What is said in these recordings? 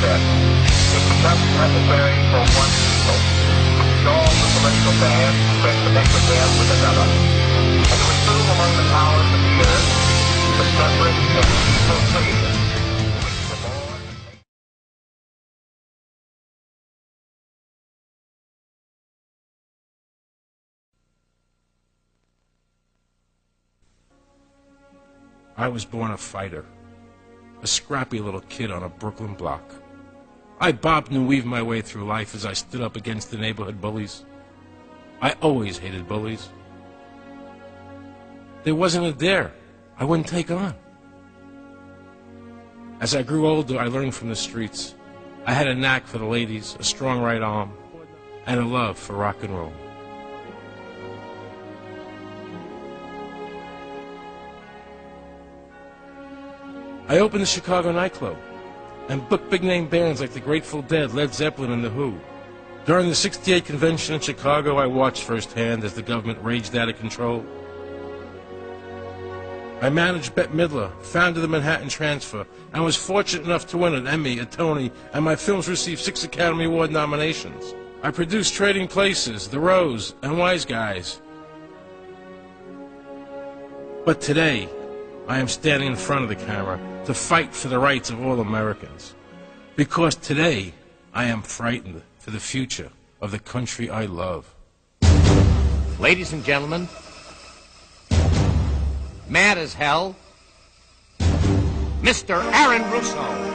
set. It becomes necessary for one people to install the political band to connect with them with another, and to assume among the powers of the earth the separate and peaceful creation which the Lord has made. I was born a fighter, a scrappy little kid on a Brooklyn block. I bobbed and weaved my way through life as I stood up against the neighborhood bullies. I always hated bullies. There wasn't a dare I wouldn't take on. As I grew older, I learned from the streets. I had a knack for the ladies, a strong right arm, and a love for rock and roll. I opened the Chicago nightclub and booked big-name bands like the Grateful Dead, Led Zeppelin, and The Who. During the '68 convention in Chicago, I watched firsthand as the government raged out of control. I managed Bette Midler, founded the Manhattan Transfer, and was fortunate enough to win an Emmy, a Tony, and my films received 6 Academy Award nominations. I produced Trading Places, The Rose, and Wise Guys. But today, I am standing in front of the camera to fight for the rights of all Americans. Because today, I am frightened for the future of the country I love. Ladies and gentlemen, mad as hell, Mr. Aaron Russo.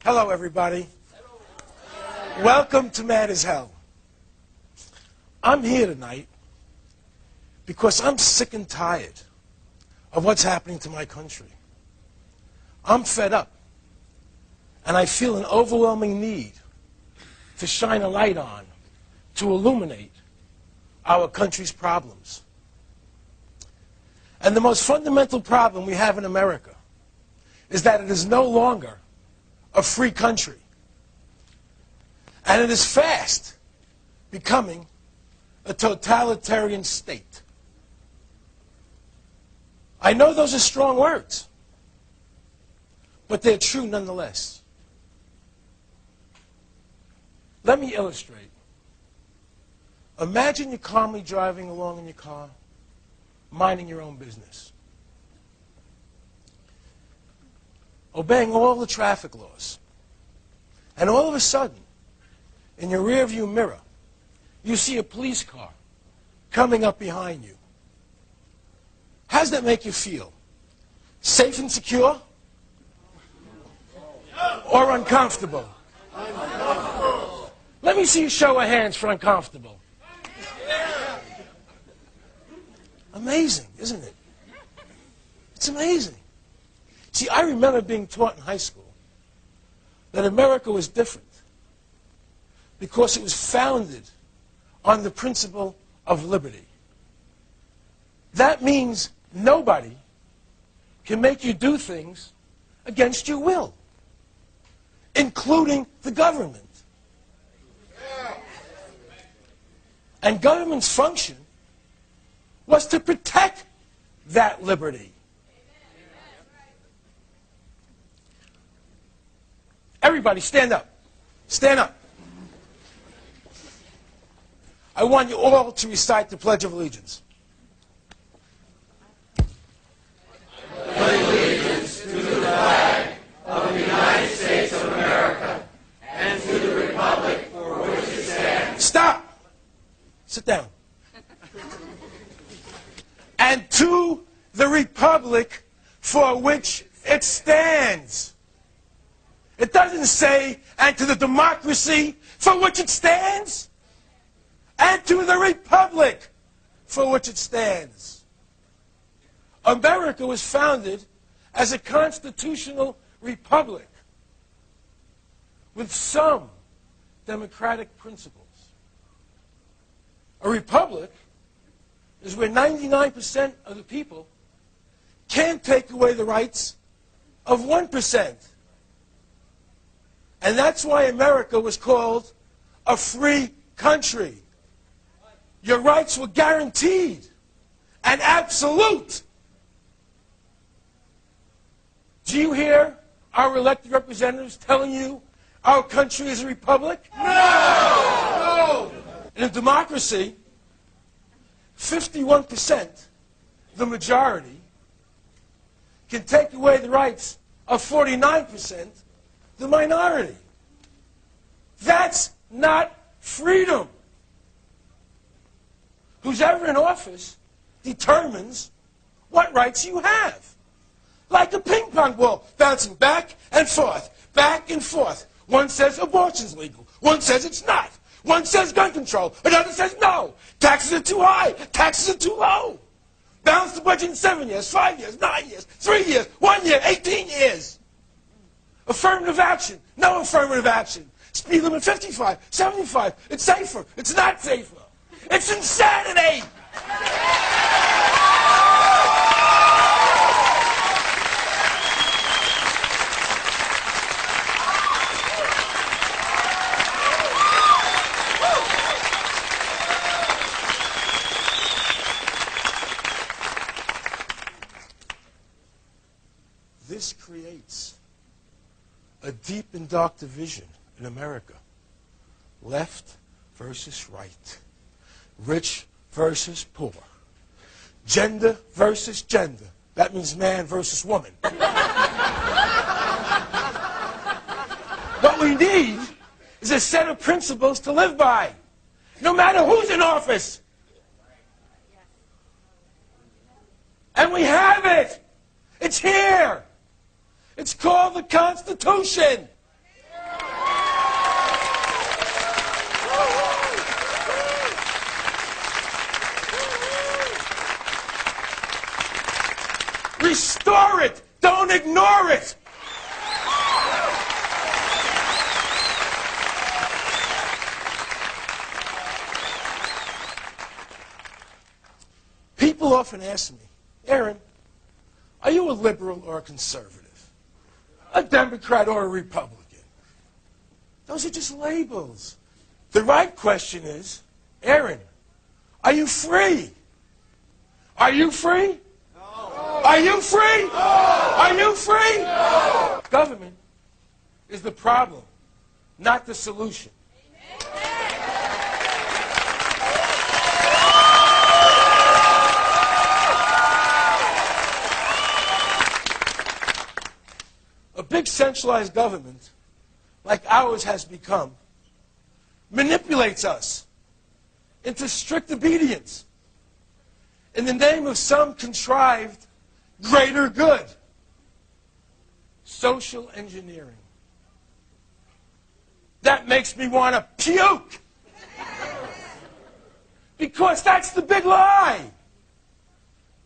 Hello, everybody. Welcome to Mad as Hell. I'm here tonight because I'm sick and tired of what's happening to my country. I'm fed up, and I feel an overwhelming need to shine a light on, to illuminate our country's problems. And the most fundamental problem we have in America is that it is no longer a free country. And it is fast becoming a totalitarian state. I know those are strong words, but they're true nonetheless. Let me illustrate. Imagine you're calmly driving along in your car, minding your own business, obeying all the traffic laws. And all of a sudden, in your rearview mirror, you see a police car coming up behind you. How does that make you feel? Safe and secure? Or uncomfortable? Let me see a show of hands for uncomfortable. Amazing, isn't it? It's amazing. See, I remember being taught in high school that America was different because it was founded on the principle of liberty. That means nobody can make you do things against your will, including the government. And government's function was to protect that liberty. Everybody, stand up. Stand up. I want you all to recite the Pledge of Allegiance. Pledge allegiance to the flag of the United States of America and to the republic for which it stands. Stop. Sit down. And to the republic for which it stands. It doesn't say, and to the democracy for which it stands. and to the republic for which it stands. America was founded as a constitutional republic with some democratic principles. A republic is where 99% of the people can't take away the rights of 1%. And that's why America was called a free country. Your rights were guaranteed and absolute. Do you hear our elected representatives telling you our country is a republic? No! No! In a democracy, 51%, the majority, can take away the rights of 49%, the minority. That's not freedom. Who's ever in office determines what rights you have. Like a ping pong ball, bouncing back and forth, back and forth. One says abortion's legal. One says it's not. One says gun control. Another says no. Taxes are too high. Taxes are too low. Balance the budget in 7 years, 5 years, 9 years, 3 years, 1 year, 18 years. Affirmative action. No affirmative action. Speed limit 55, 75. It's safer. It's not safer. It's insanity. This creates a deep and dark division in America. Left versus right. Rich versus poor. Gender versus gender. That means man versus woman. What we need is a set of principles to live by, no matter who's in office. And we have it. It's here. It's called the Constitution. Restore it. Don't ignore it. People often ask me, Aaron, are you a liberal or a conservative? A Democrat or a Republican? Those are just labels. The right question is, Aaron, are you free? Are you free? No. Are you free? No. Are you free? No. Government is the problem, not the solution. A big centralized government, like ours has become, manipulates us into strict obedience in the name of some contrived greater good. Social engineering. That makes me want to puke. Because that's the big lie.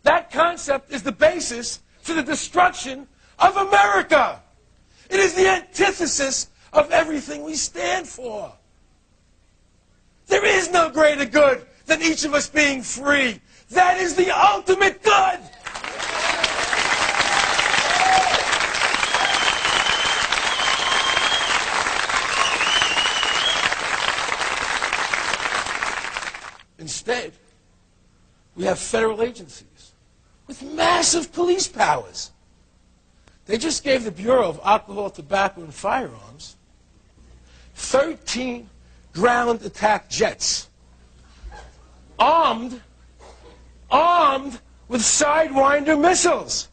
That concept is the basis for the destruction of America. It is the antithesis of everything we stand for. There is no greater good than each of us being free. That is the ultimate good. Instead, we have federal agencies with massive police powers. They just gave the Bureau of Alcohol, Tobacco, and Firearms 13 ground attack jets, armed with Sidewinder missiles.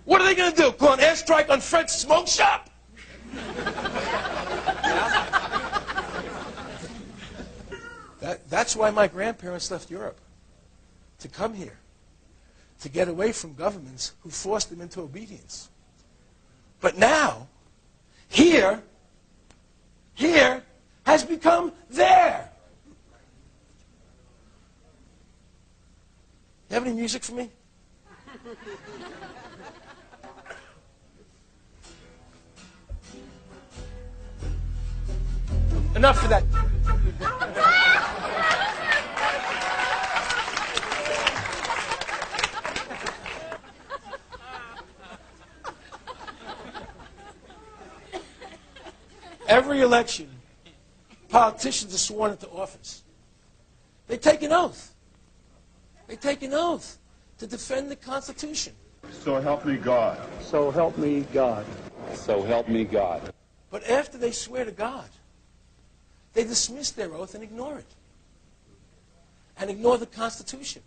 What are they going to do? Go on airstrike on Fred's smoke shop? That's why my grandparents left Europe, to come here, to get away from governments who forced them into obedience. But now, here has become there. You have any music for me? Enough for that. Every election, politicians are sworn into office. They take an oath. They take an oath to defend the Constitution. So help me God. So help me God. So help me God. But after they swear to God, they dismiss their oath and ignore it. And ignore the Constitution.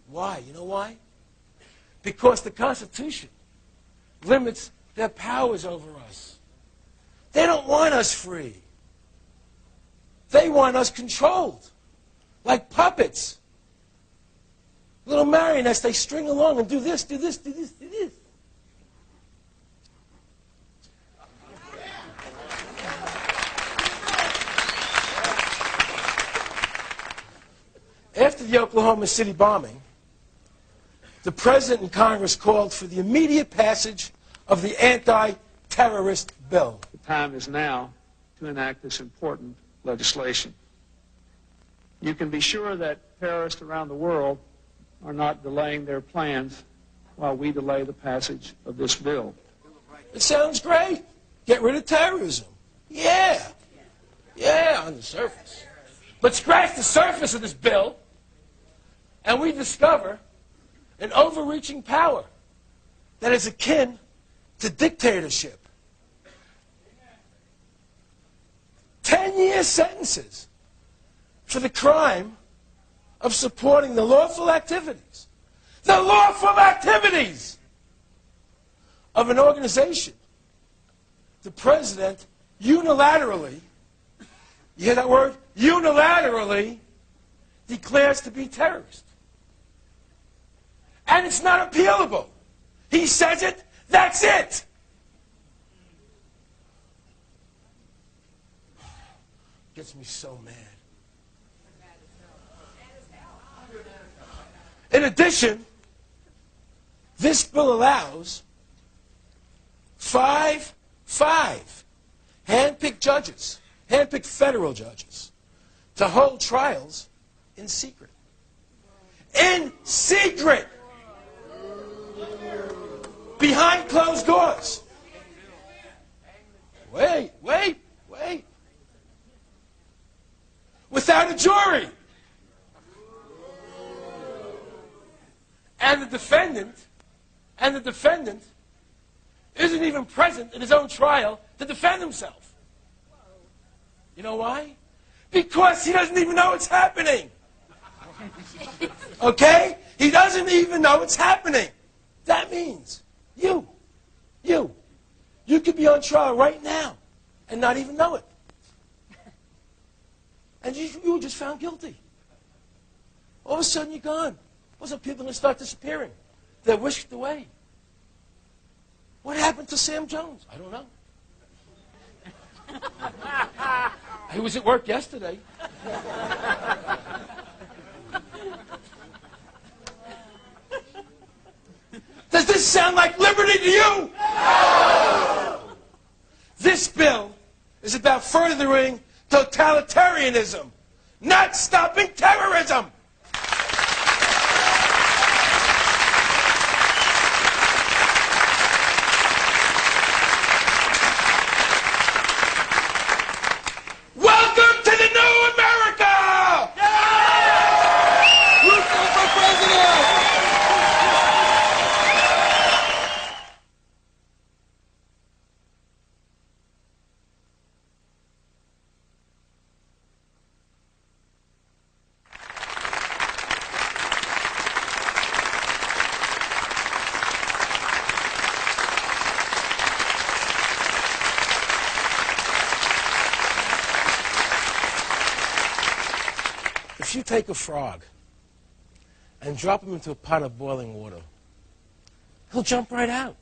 Why? You know why? Because the Constitution limits their powers over us. They don't want us free. They want us controlled, like puppets. Little marionettes, they string along and do this, do this, do this, do this. After the Oklahoma City bombing, the President and Congress called for the immediate passage of the anti-terrorist bill. The time is now to enact this important legislation. You can be sure that terrorists around the world are not delaying their plans while we delay the passage of this bill. It sounds great. Get rid of terrorism. Yeah. Yeah, on the surface. But scratch the surface of this bill, and we discover an overreaching power that is akin to dictatorship. 10-year sentences for the crime of supporting the lawful activities of an organization the president unilaterally, you hear that word? Unilaterally declares to be terrorist. And it's not appealable. He says it, that's it. Gets me so mad. In addition, this bill allows five hand-picked judges, hand-picked federal judges, to hold trials in secret. In secret! Behind closed doors. Wait. Without a jury. And the defendant isn't even present in his own trial to defend himself. You know why? Because he doesn't even know it's happening. Okay? He doesn't even know it's happening. That means you could be on trial right now and not even know it. And you were just found guilty. All of a sudden, you're gone. All of a sudden, people are going to start disappearing. They're whisked away. What happened to Sam Jones? I don't know. He was at work yesterday. Does this sound like liberty to you? No! This bill is about furthering totalitarianism, not stopping terrorism. Welcome to the new America! Yeah! Russo for president! If you take a frog and drop him into a pot of boiling water, he'll jump right out.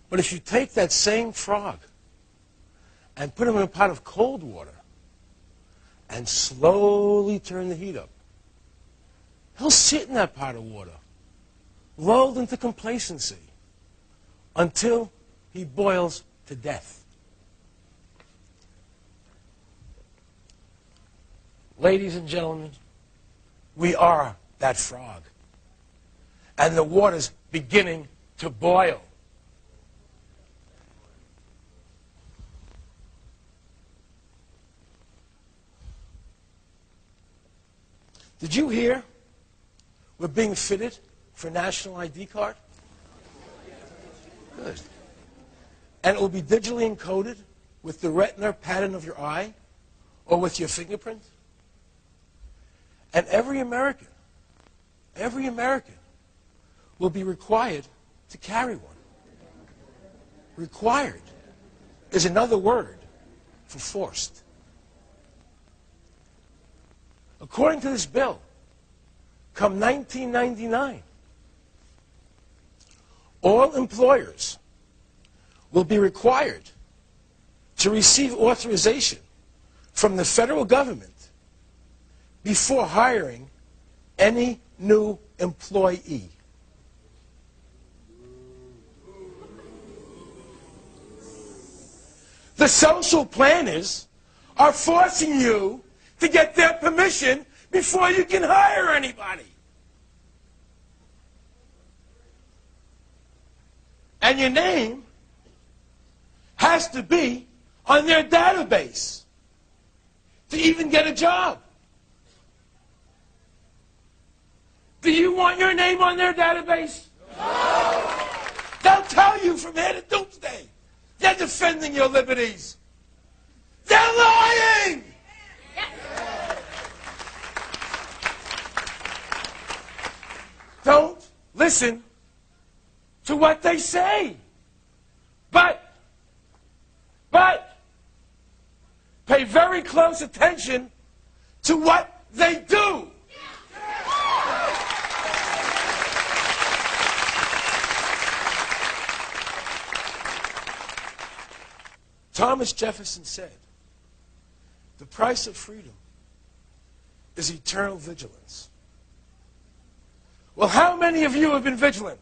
But if you take that same frog and put him in a pot of cold water and slowly turn the heat up, He'll sit in that pot of water, lulled into complacency, until he boils to death. Ladies and gentlemen, we are that frog. And the water's beginning to boil. Did you hear we're being fitted for National ID card? Good. And it will be digitally encoded with the retina pattern of your eye or with your fingerprint? And every American will be required to carry one. Required is another word for forced. According to this bill, come 1999, all employers will be required to receive authorization from the federal government before hiring any new employee. The social planners are forcing you to get their permission before you can hire anybody. And your name has to be on their database to even get a job. Do you want your name on their database? No. They'll tell you from here to doomsday. They're defending your liberties. They're lying! Don't listen to what they say. But pay very close attention to what they do. Thomas Jefferson said, the price of freedom is eternal vigilance. Well, how many of you have been vigilant?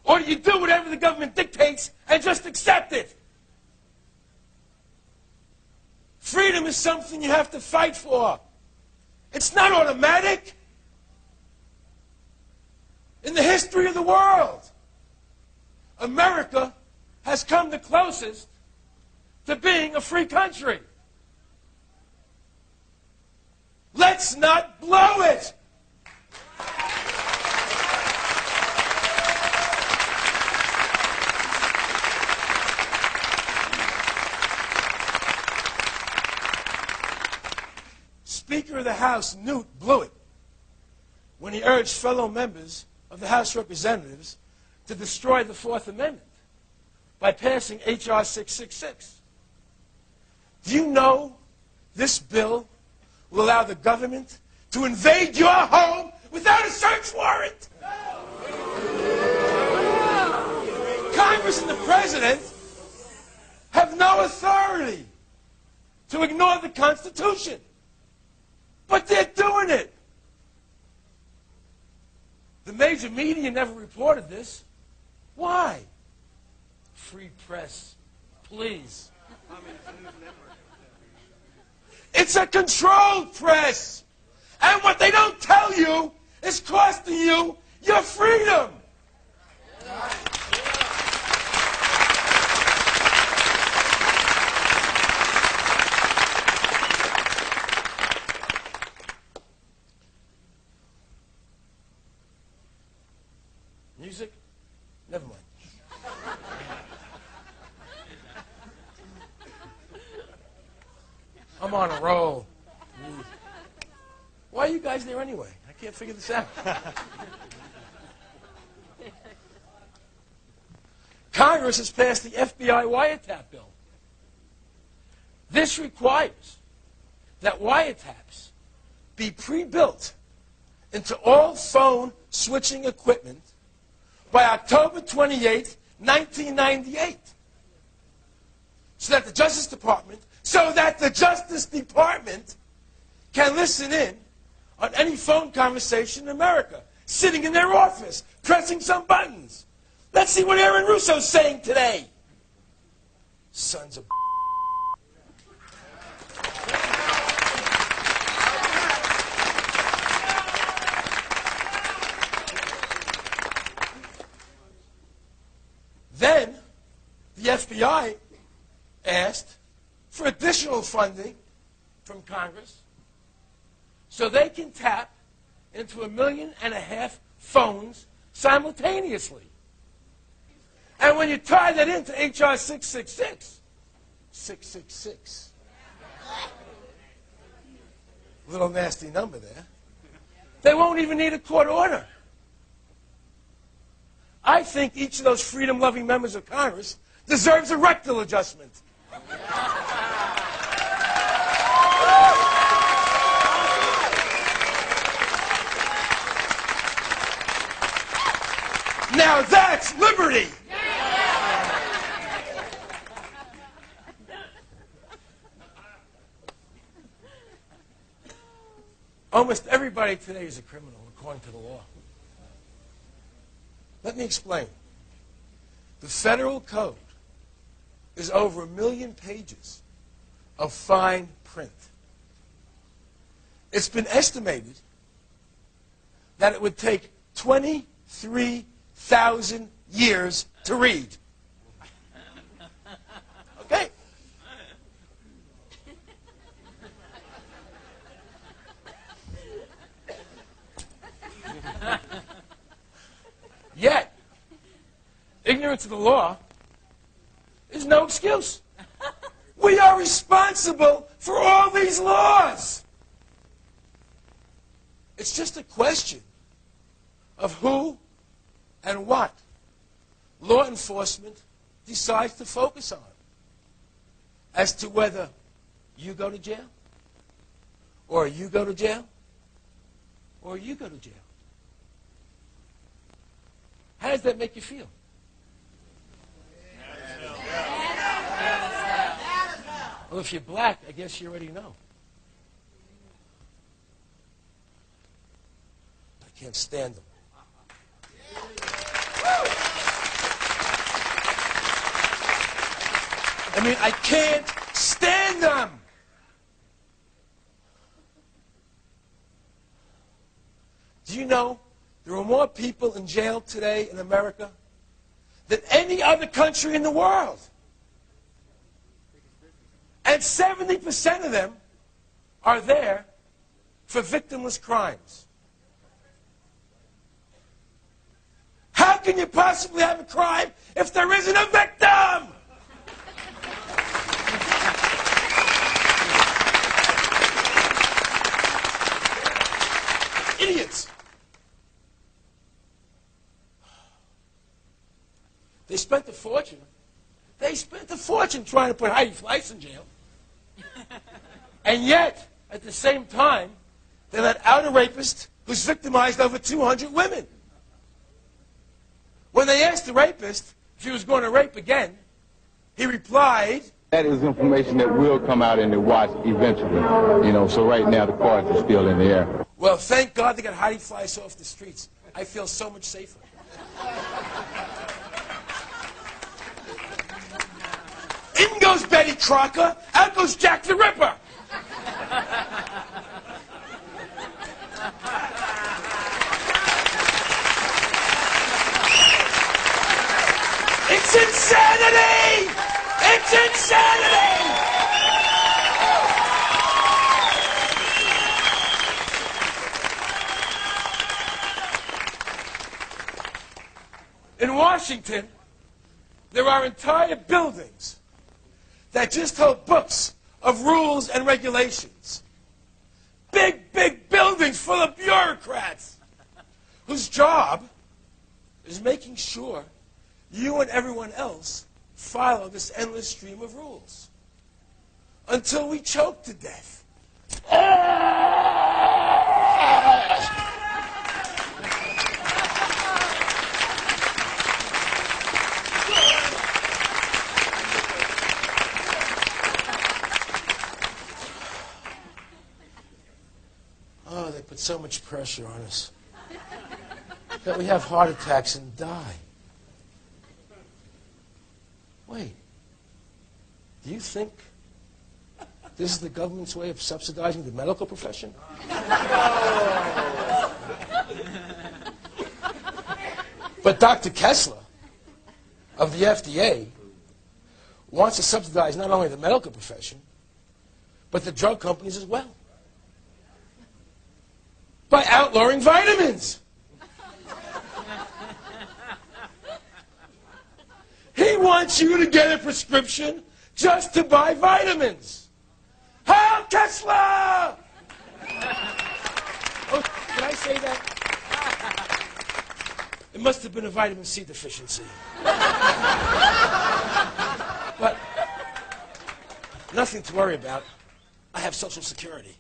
Or do you do whatever the government dictates and just accept it? Freedom is something you have to fight for. It's not automatic. In the history of the world, America has come the closest to being a free country. Let's not blow it. Speaker of the House, Newt, blew it when he urged fellow members of the House of Representatives to destroy the Fourth Amendment by passing H.R. 666. Do you know this bill will allow the government to invade your home without a search warrant? Congress and the President have no authority to ignore the Constitution. But they're doing it. The major media never reported this. Why? Free press, please. It's a controlled press. And what they don't tell you is costing you your freedom. Music? Never mind. I'm on a roll. Why are you guys there anyway? I can't figure this out. Congress has passed the FBI wiretap bill. This requires that wiretaps be pre-built into all phone switching equipment by October 28, 1998. So that the Justice Department can listen in on any phone conversation in America, sitting in their office, pressing some buttons. Let's see what Aaron Russo's saying today. Sons of Then, the FBI asked for additional funding from Congress so they can tap into 1.5 million phones simultaneously. And when you tie that into H.R. 666, little nasty number there, they won't even need a court order. I think each of those freedom-loving members of Congress deserves a rectal adjustment. Now that's liberty! Almost everybody today is a criminal, according to the law. Let me explain. The federal code is over 1 million pages of fine print. It's been estimated that it would take 23,000 years to read. Okay? Yet, ignorance of the law is no excuse. We are responsible for all these laws. It's just a question of who and what law enforcement decides to focus on as to whether you go to jail, or you go to jail, or you go to jail. How does that make you feel? Well, if you're black, I guess you already know. I can't stand them. I mean, I can't stand them. Do you know there are more people in jail today in America than any other country in the world? And 70% of them are there for victimless crimes. How can you possibly have a crime if there isn't a victim? Idiots. They spent a fortune. They spent a fortune trying to put Heidi Fleiss in jail. And yet, at the same time, they let out a rapist who's victimized over 200 women. When they asked the rapist if he was going to rape again, he replied, That is information that will come out in the watch eventually. So right now the cards are still in the air. well, thank God they got Heidi Fleiss off the streets. I feel so much safer. In goes Betty Crocker, out goes Jack the Ripper. It's insanity! It's insanity! In Washington, there are entire buildings that just hold books of rules and regulations. Big, big buildings full of bureaucrats whose job is making sure you and everyone else follow this endless stream of rules until we choke to death. so much pressure on us that we have heart attacks and die. Wait, do you think this is the government's way of subsidizing the medical profession? But Dr. Kessler of the FDA wants to subsidize not only the medical profession, but the drug companies as well, by outlawing vitamins. He wants you to get a prescription just to buy vitamins. Heil Kessler! Oh, did I say that? It must have been a vitamin C deficiency. But nothing to worry about. I have Social Security.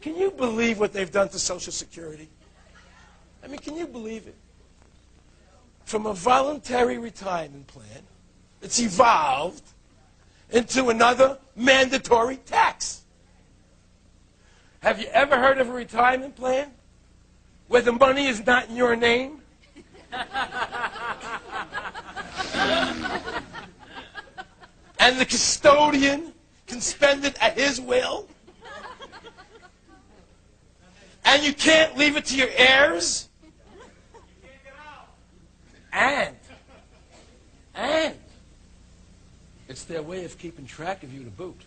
Can you believe what they've done to Social Security? I mean, can you believe it? From a voluntary retirement plan, it's evolved into another mandatory tax. Have you ever heard of a retirement plan where the money is not in your name? And the custodian can spend it at his will? And you can't leave it to your heirs? And it's their way of keeping track of you to boot.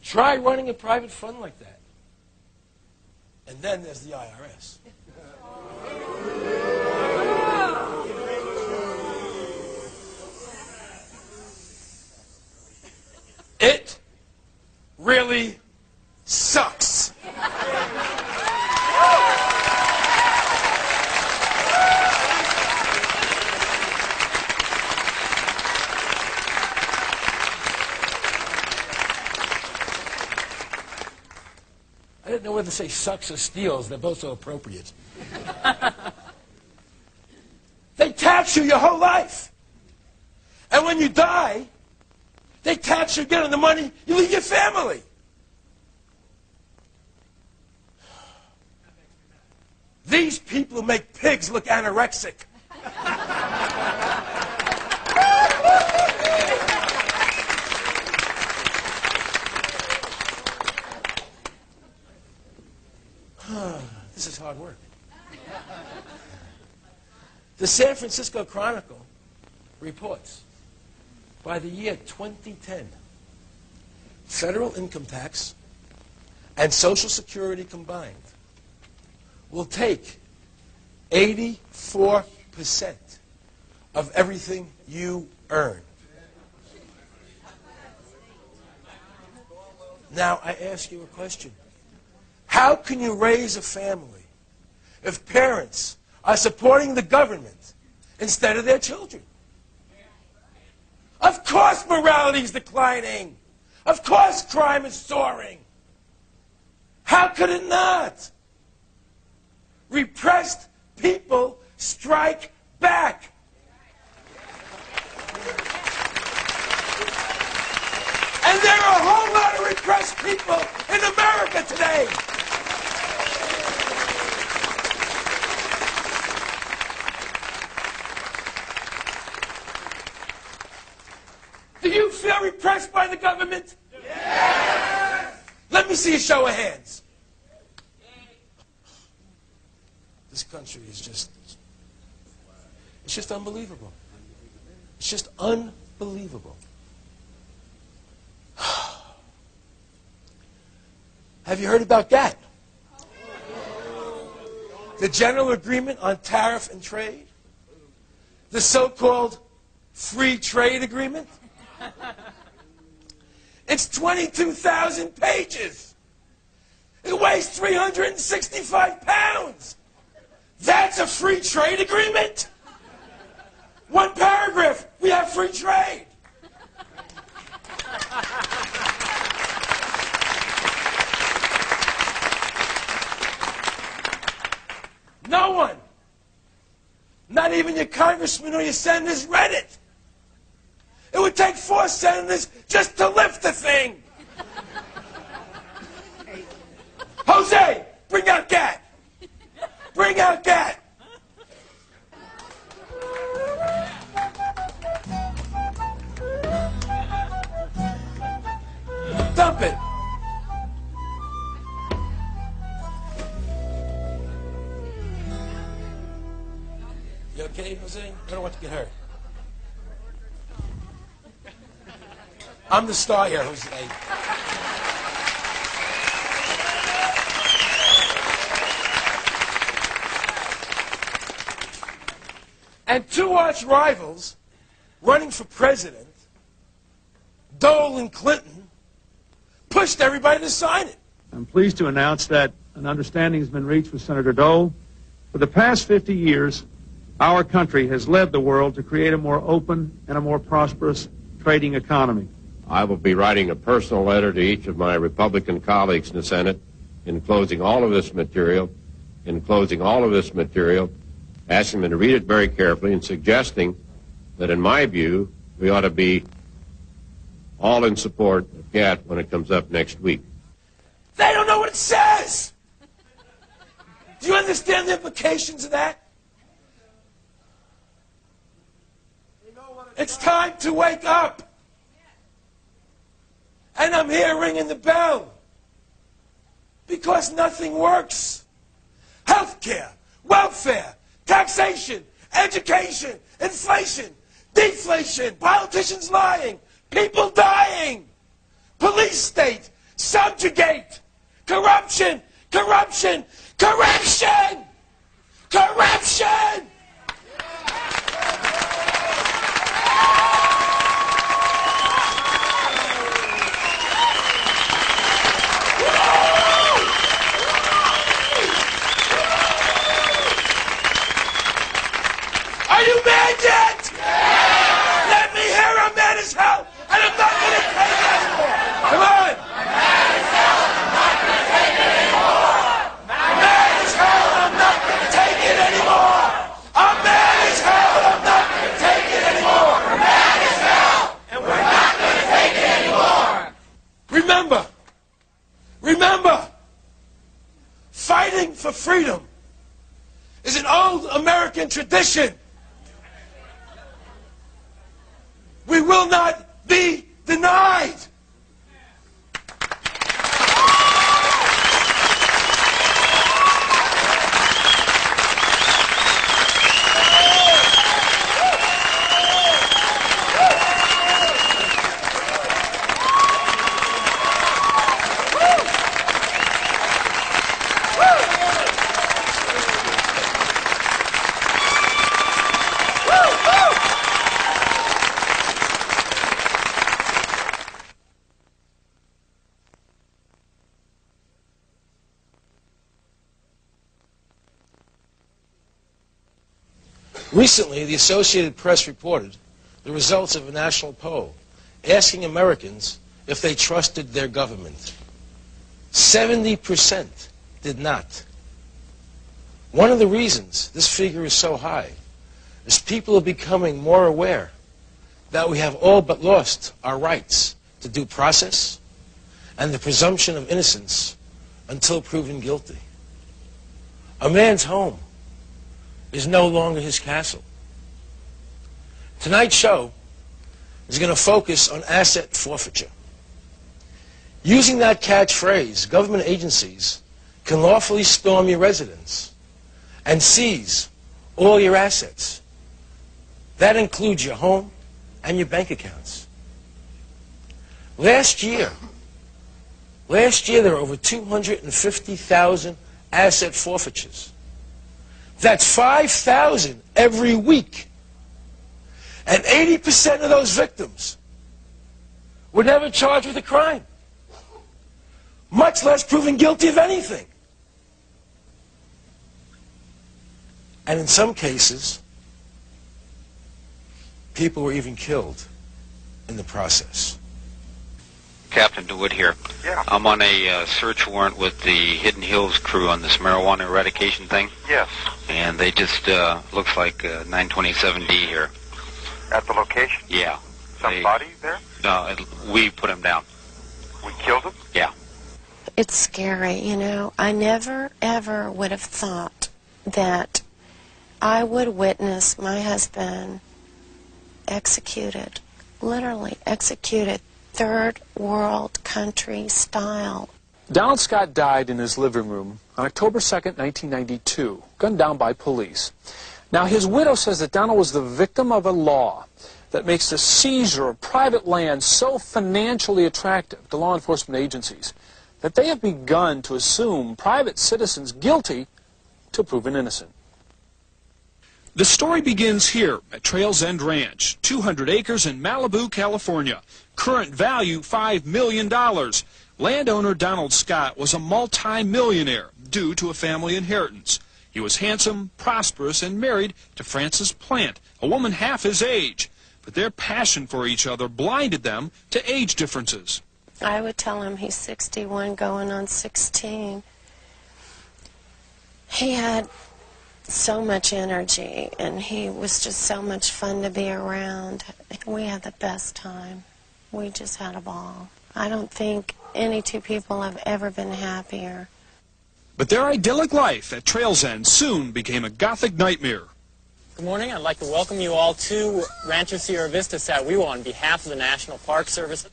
Try running a private fund like that. And then there's the IRS. It really sucks. I didn't know whether to say sucks or steals. They're both so appropriate. They tax you your whole life. And when you die, they tax you again on the money you leave your family. These people make pigs look anorexic. This is hard work. The San Francisco Chronicle reports by the year 2010, federal income tax and Social Security combined will take 84% of everything you earn. Now, I ask you a question. How can you raise a family if parents are supporting the government instead of their children? Of course morality is declining. Of course crime is soaring. How could it not? Repressed people strike back. And there are a whole lot of repressed people in America today. Do you feel repressed by the government? Yes! Let me see a show of hands. This country is just, it's just unbelievable. It's just unbelievable. Have you heard about that? The General Agreement on Tariff and Trade? The so-called Free Trade Agreement? It's 22,000 pages. It weighs 365 pounds. That's a free trade agreement? One paragraph, we have free trade. No one, not even your congressman or your senators, read it. It would take 4 senators just to lift the thing. Jose, bring out Gat. Bring out Gat. Dump it. You okay, Jose? I don't want to get hurt. I'm the star here, Jose. And 2 arch rivals running for president, Dole and Clinton, pushed everybody to sign it. I'm pleased to announce that an understanding has been reached with Senator Dole. For the past 50 years, our country has led the world to create a more open and a more prosperous trading economy. I will be writing a personal letter to each of my Republican colleagues in the Senate enclosing all of this material, asking them to read it very carefully and suggesting that, in my view, we ought to be all in support of GATT when it comes up next week. They don't know what it says. Do you understand the implications of that? It's time to wake up. And I'm here ringing the bell. Because nothing works. Healthcare, welfare, taxation, education, inflation, deflation, politicians lying, people dying, police state, subjugate, corruption, corruption, corruption, corruption! Are you mad yet? Yeah. Let me hear I'm mad as hell, and I'm not going to take it anymore. Come on. I'm mad as hell, I'm not going to take it anymore. I'm mad as hell, I'm not going to take it anymore. I'm mad as hell, I'm not going to take it anymore. We're mad as hell, and we're not going to take it anymore. Remember, fighting for freedom is an old American tradition. We will not be denied. Recently, the Associated Press reported the results of a national poll asking Americans if they trusted their government. 70% did not. One of the reasons this figure is so high is people are becoming more aware that we have all but lost our rights to due process and the presumption of innocence until proven guilty. A man's home is no longer his castle. Tonight's show is going to focus on asset forfeiture. Using that catchphrase, government agencies can lawfully storm your residence and seize all your assets. That includes your home and your bank accounts. Last year there were over 250,000 asset forfeitures. That's 5,000 every week. And 80% of those victims were never charged with a crime, much less proven guilty of anything. And in some cases, people were even killed in the process. Captain DeWitt here. Yeah. I'm on a search warrant with the Hidden Hills crew on this marijuana eradication thing. Yes. And they just, looks like 927D here. At the location? Yeah. Somebody there? No, we put him down. We killed him? Yeah. It's scary, you know. I never, ever would have thought that I would witness my husband executed, literally executed, third world country style. Donald Scott died in his living room on October 2nd, 1992, gunned down by police. Now, his widow says that Donald was the victim of a law that makes the seizure of private land so financially attractive to law enforcement agencies that they have begun to assume private citizens guilty till proven innocent. The story begins here at Trails End Ranch, 200 acres in Malibu, California. Current value, $5 million. Landowner Donald Scott was a multi-millionaire due to a family inheritance. He was handsome, prosperous, and married to Frances Plant, a woman half his age. But their passion for each other blinded them to age differences. I would tell him he's 61 going on 16. He had so much energy, and he was just so much fun to be around. We had the best time. We just had a ball. I don't think any two people have ever been happier. But their idyllic life at Trails End soon became a Gothic nightmare. Good morning. I'd like to welcome you all to Rancho Sierra Vista Sat We on behalf of the National Park Service.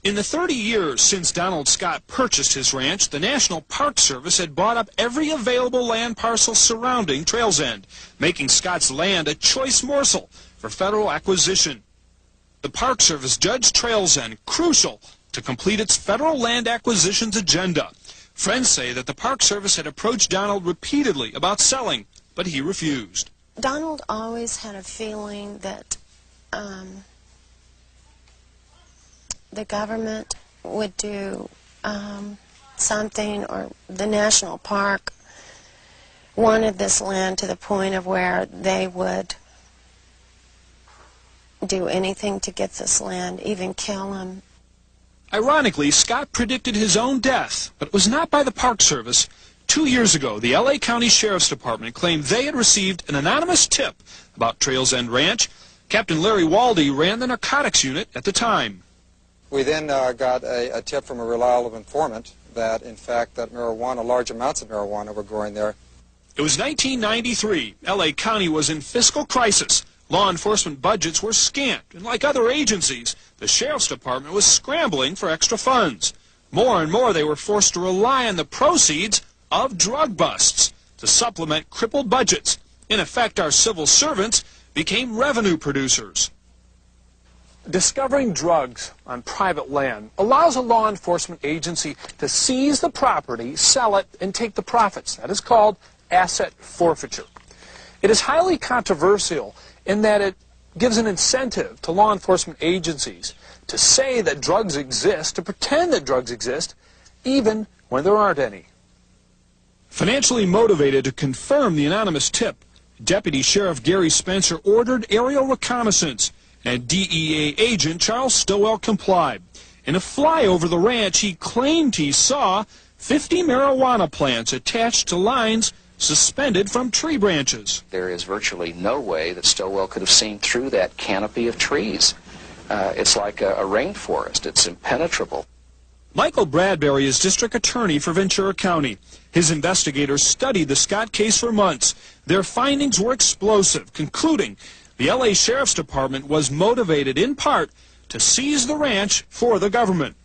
In the 30 years since Donald Scott purchased his ranch, the National Park Service had bought up every available land parcel surrounding Trails End, making Scott's land a choice morsel for federal acquisition. The Park Service judged Trails End crucial to complete its federal land acquisitions agenda. Friends say that the Park Service had approached Donald repeatedly about selling, but he refused. Donald always had a feeling that the government would do something, or the national park wanted this land to the point of where they would do anything to get this land, even kill him. Ironically, Scott predicted his own death, but it was not by the Park Service. 2 years ago, the L.A. County Sheriff's Department claimed they had received an anonymous tip about Trails End Ranch. Captain Larry Waldy ran the narcotics unit at the time. We then got a tip from a reliable informant that, in fact, that marijuana, large amounts of marijuana were growing there. It was 1993. L.A. County was in fiscal crisis. Law enforcement budgets were scant, and like other agencies, the Sheriff's Department was scrambling for extra funds. More and more, they were forced to rely on the proceeds of drug busts to supplement crippled budgets. In effect, our civil servants became revenue producers. Discovering drugs on private land allows a law enforcement agency to seize the property, sell it, and take the profits. That is called asset forfeiture. It is highly controversial in that it gives an incentive to law enforcement agencies to say that drugs exist, to pretend that drugs exist, even when there aren't any. Financially motivated to confirm the anonymous tip, Deputy Sheriff Gary Spencer ordered aerial reconnaissance, and DEA agent Charles Stowell complied. In a fly over the ranch, he claimed he saw 50 marijuana plants attached to lines suspended from tree branches. There is virtually no way that Stowell could have seen through that canopy of trees. It's like a rainforest. It's impenetrable. Michael Bradbury is district attorney for Ventura County. His investigators studied the Scott case for months. Their findings were explosive, concluding the L.A. Sheriff's Department was motivated in part to seize the ranch for the government.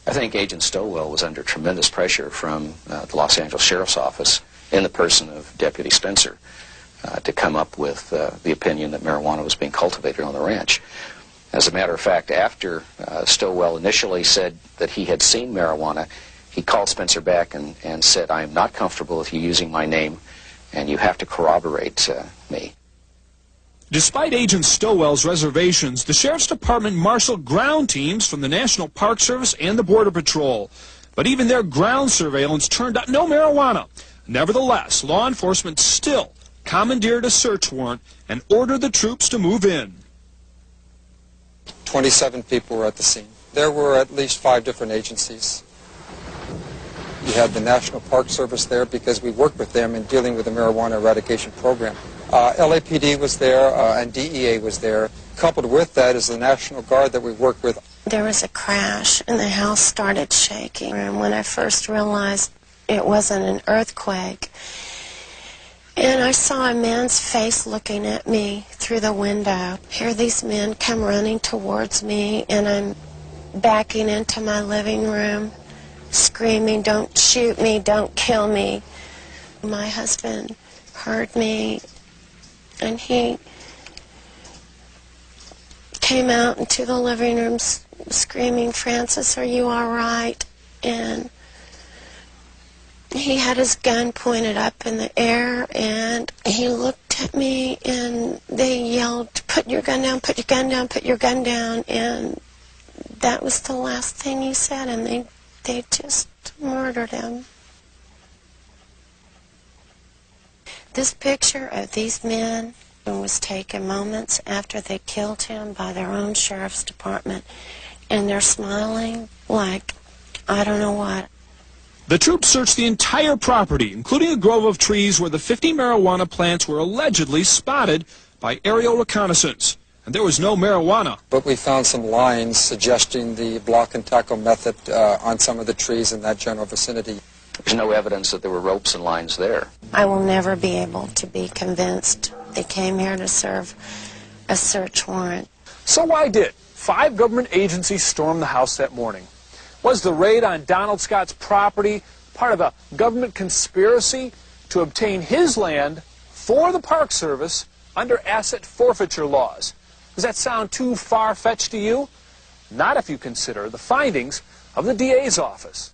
I think Agent Stowell was under tremendous pressure from the Los Angeles Sheriff's Office in the person of Deputy Spencer to come up with the opinion that marijuana was being cultivated on the ranch. As a matter of fact, after Stowell initially said that he had seen marijuana, he called Spencer back and said, "I am not comfortable with you using my name, and you have to corroborate me." Despite Agent Stowell's reservations, the Sheriff's Department marshaled ground teams from the National Park Service and the Border Patrol. But even their ground surveillance turned up no marijuana. Nevertheless, law enforcement still commandeered a search warrant and ordered the troops to move in. 27 people were at the scene. There were at least 5 different agencies. You had the National Park Service there because we worked with them in dealing with the marijuana eradication program. LAPD was there and DEA was there. Coupled with that is the National Guard that we work with. There was a crash and the house started shaking. And when I first realized it wasn't an earthquake, and I saw a man's face looking at me through the window. Here these men come running towards me, and I'm backing into my living room, screaming, "Don't shoot me, don't kill me." My husband heard me, and he came out into the living room screaming, "Francis, are you all right?" And he had his gun pointed up in the air, and he looked at me, and they yelled, "Put your gun down, put your gun down, put your gun down." And that was the last thing he said, and they just murdered him. This picture of these men was taken moments after they killed him by their own sheriff's department, and they're smiling like, I don't know what. The troops searched the entire property, including a grove of trees where the 50 marijuana plants were allegedly spotted by aerial reconnaissance. And there was no marijuana. But we found some lines suggesting the block and tackle method on some of the trees in that general vicinity. There's no evidence that there were ropes and lines there. I will never be able to be convinced they came here to serve a search warrant. So why did 5 government agencies storm the house that morning? Was the raid on Donald Scott's property part of a government conspiracy to obtain his land for the Park Service under asset forfeiture laws? Does that sound too far-fetched to you? Not if you consider the findings of the DA's office.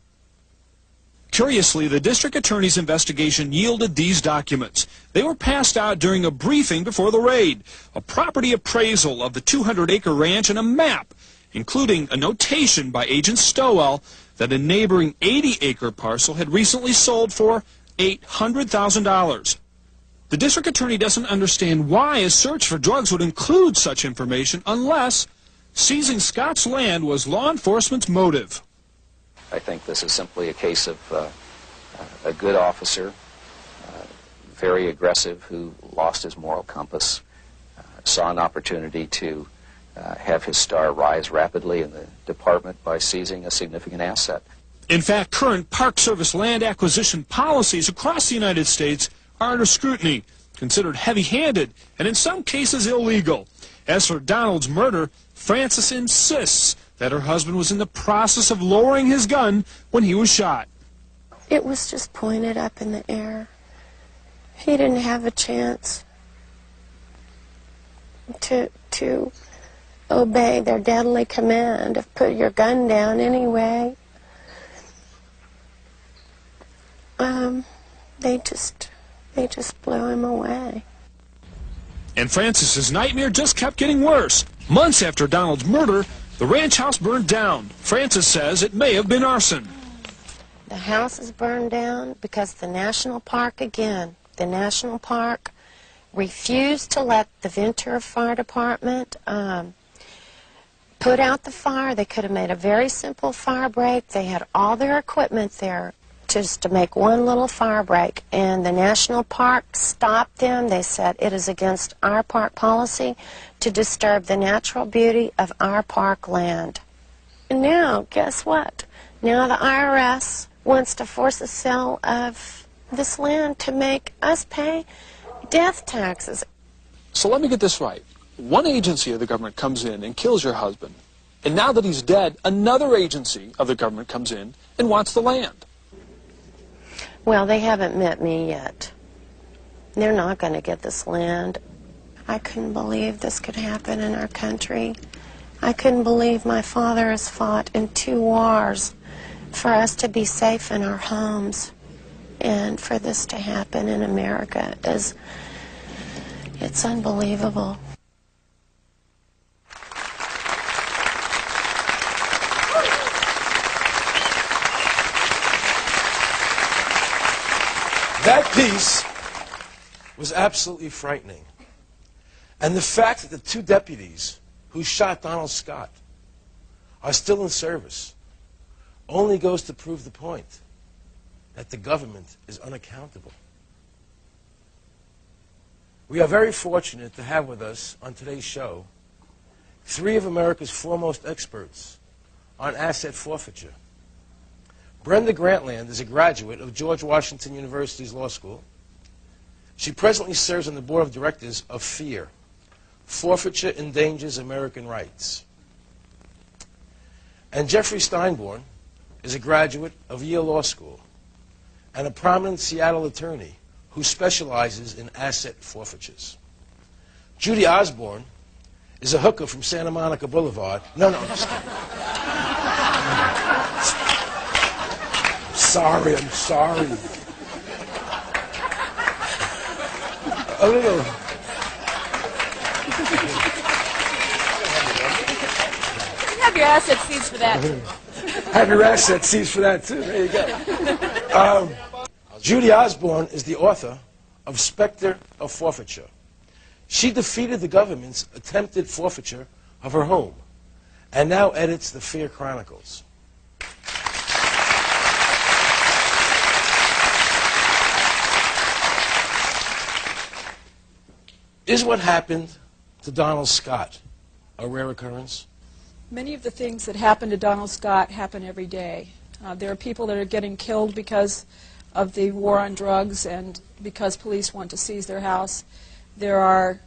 Curiously, the district attorney's investigation yielded these documents. They were passed out during a briefing before the raid. A property appraisal of the 200-acre ranch and a map, including a notation by Agent Stowell that a neighboring 80-acre parcel had recently sold for $800,000. The district attorney doesn't understand why a search for drugs would include such information unless seizing Scott's land was law enforcement's motive. I think this is simply a case of a good officer, very aggressive, who lost his moral compass, saw an opportunity to have his star rise rapidly in the department by seizing a significant asset. In fact, current Park Service land acquisition policies across the United States are under scrutiny, considered heavy-handed, and in some cases illegal. As for Donald's murder, Frances insists that her husband was in the process of lowering his gun when he was shot. It was just pointed up in the air. He didn't have a chance to obey their deadly command of put your gun down anyway. They just blew him away. And Frances's nightmare just kept getting worse. Months after Donald's murder, the ranch house burned down. Frances says it may have been arson. The house is burned down because the national park, again, the national park refused to let the Ventura Fire Department put out the fire. They could have made a very simple fire break. They had all their equipment there just to make one little fire break, and the national park stopped them. They said it is against our park policy to disturb the natural beauty of our park land. And now, guess what? Now the IRS wants to force a sale of this land to make us pay death taxes. So let me get this right. One agency of the government comes in and kills your husband, and now that he's dead, another agency of the government comes in and wants the land. Well, they haven't met me yet. They're not going to get this land. I couldn't believe this could happen in our country. I couldn't believe my father has fought in 2 wars for us to be safe in our homes. And for this to happen in America it's unbelievable. That piece was absolutely frightening. And the fact that the 2 deputies who shot Donald Scott are still in service only goes to prove the point that the government is unaccountable. We are very fortunate to have with us on today's show three of America's foremost experts on asset forfeiture. Brenda Grantland is a graduate of George Washington University's law school. She presently serves on the board of directors of FEAR, Forfeiture Endangers American Rights. And Jeffrey Steinborn is a graduate of Yale Law School and a prominent Seattle attorney who specializes in asset forfeitures. Judy Osborne is a hooker from Santa Monica Boulevard. No, I'm just kidding. I'm sorry. A little. Have your assets seized for that. Have your assets seized for that, too. There you go. Judy Osborne is the author of Spectre of Forfeiture. She defeated the government's attempted forfeiture of her home and now edits the FEAR Chronicles. Is what happened to Donald Scott a rare occurrence? Many of the things that happen to Donald Scott happen every day. There are people that are getting killed because of the war on drugs and because police want to seize their house. There are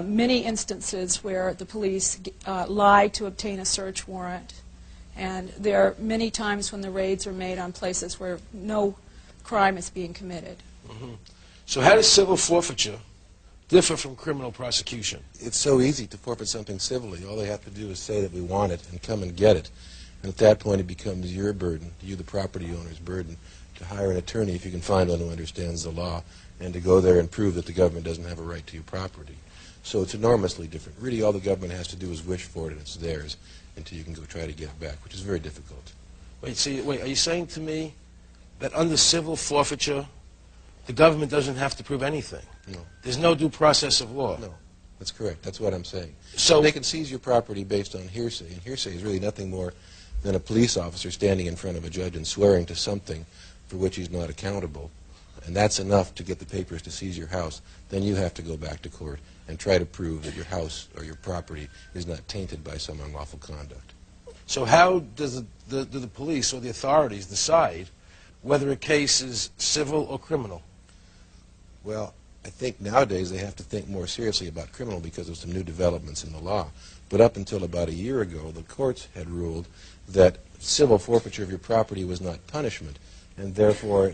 many instances where the police lie to obtain a search warrant. And there are many times when the raids are made on places where no crime is being committed. Mm-hmm. So how does civil forfeiture differ from criminal prosecution? It's so easy to forfeit something civilly. All they have to do is say that we want it and come and get it. And at that point it becomes your burden, you the property owner's burden, to hire an attorney if you can find one who understands the law and to go there and prove that the government doesn't have a right to your property. So it's enormously different. Really all the government has to do is wish for it and it's theirs until you can go try to get it back, which is very difficult. Wait, are you saying to me that under civil forfeiture the government doesn't have to prove anything? No. There's no due process of law? No, that's correct. That's what I'm saying. So they can seize your property based on hearsay, and hearsay is really nothing more than a police officer standing in front of a judge and swearing to something for which he's not accountable. And that's enough to get the papers to seize your house. Then you have to go back to court and try to prove that your house or your property is not tainted by some unlawful conduct. So how does do the police or the authorities decide whether a case is civil or criminal? Well, I think nowadays they have to think more seriously about criminal because of some new developments in the law. But up until about a year ago, the courts had ruled that civil forfeiture of your property was not punishment, and therefore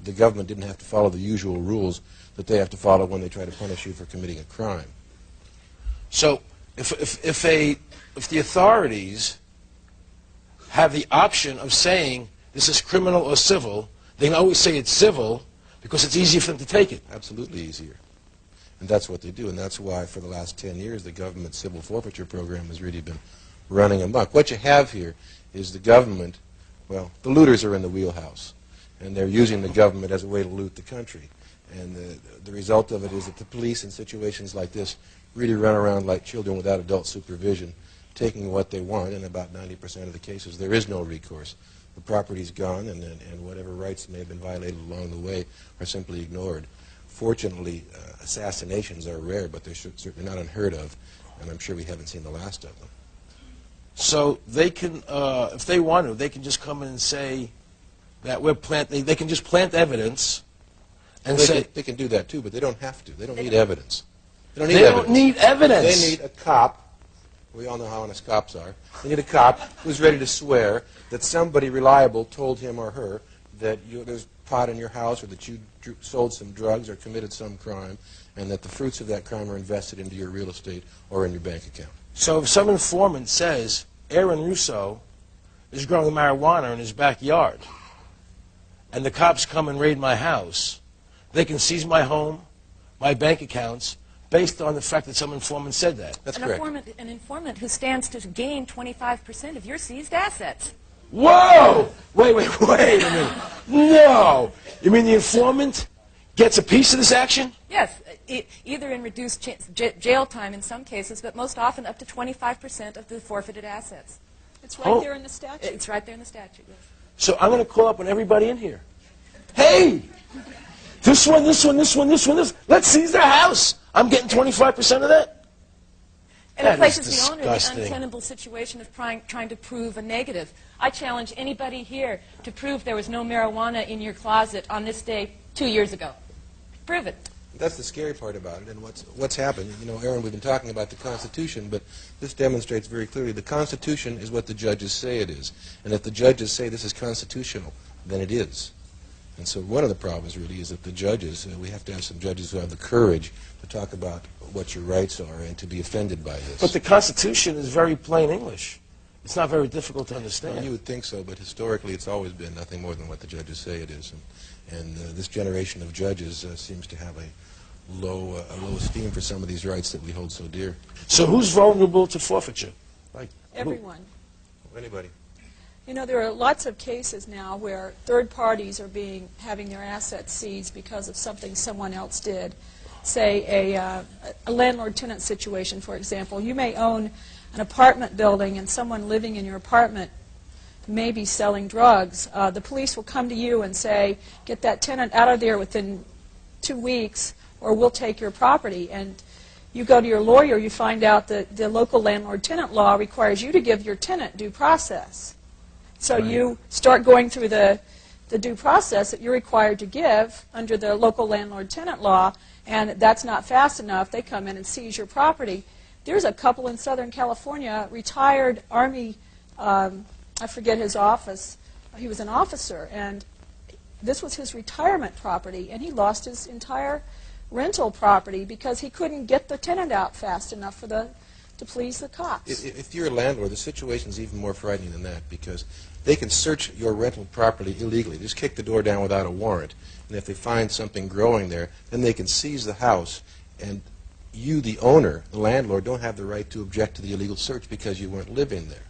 the government didn't have to follow the usual rules that they have to follow when they try to punish you for committing a crime. So if the authorities have the option of saying this is criminal or civil, they can always say it's civil because it's easier for them to take it. Absolutely easier. And that's what they do, and that's why for the last 10 years the government civil forfeiture program has really been running amok. What you have here is the government, well, the looters are in the wheelhouse, and they're using the government as a way to loot the country. And the result of it is that the police in situations like this really run around like children without adult supervision, taking what they want. In about 90% of the cases, there is no recourse. The property's gone, and whatever rights may have been violated along the way are simply ignored. Fortunately, assassinations are rare, but they're certainly not unheard of, and I'm sure we haven't seen the last of them. So they can, if they want to, they can just come in and say that they can just plant evidence and say... They can do that too, but they don't have to. They don't need evidence. They don't need evidence. They need a cop. We all know how honest cops are. They need a cop who's ready to swear that somebody reliable told him or her that there's pot in your house or that you sold some drugs or committed some crime and that the fruits of that crime are invested into your real estate or in your bank account. So if some informant says Aaron Russo is growing marijuana in his backyard and the cops come and raid my house, they can seize my home, my bank accounts, based on the fact that some informant said that. That's correct. An informant who stands to gain 25% of your seized assets. Whoa! Wait a minute. No! You mean the informant gets a piece of this action? Yes, either in reduced jail time in some cases, but most often up to 25% of the forfeited assets. It's right there in the statute. It's right there in the statute, yes. So I'm going to call up on everybody in here. Hey! This one. Let's seize their house. I'm getting 25% of that. And it places is the owner in the disgusting. untenable situation of trying to prove a negative. I challenge anybody here to prove there was no marijuana in your closet on this day 2 years ago. Prove it. That's the scary part about it, and what's happened. You know, Aaron, we've been talking about the Constitution, but this demonstrates very clearly the Constitution is what the judges say it is. And if the judges say this is constitutional, then it is. And so one of the problems really is that the judges, we have to have some judges who have the courage to talk about what your rights are and to be offended by this. But the Constitution is very plain English. It's not very difficult to understand. Well, you would think so, but historically it's always been nothing more than what the judges say it is. And this generation of judges seems to have a low esteem for some of these rights that we hold so dear. So who's vulnerable to forfeiture? Like Everyone. Anybody. You know, there are lots of cases now where third parties are having their assets seized because of something someone else did. Say a landlord-tenant situation, for example. You may own an apartment building and someone living in your apartment may be selling drugs. The police will come to you and say, get that tenant out of there within 2 weeks or we'll take your property. And you go to your lawyer, you find out that the local landlord-tenant law requires you to give your tenant due process. So you start going through the due process that you're required to give under the local landlord-tenant law, and that's not fast enough. They come in and seize your property. There's a couple in Southern California, retired Army, I forget his office. He was an officer, and this was his retirement property, and he lost his entire rental property because he couldn't get the tenant out fast enough to please the cops. If you're a landlord, the situation's even more frightening than that because they can search your rental property illegally. Just kick the door down without a warrant. And if they find something growing there, then they can seize the house. And you, the owner, the landlord, don't have the right to object to the illegal search because you weren't living there.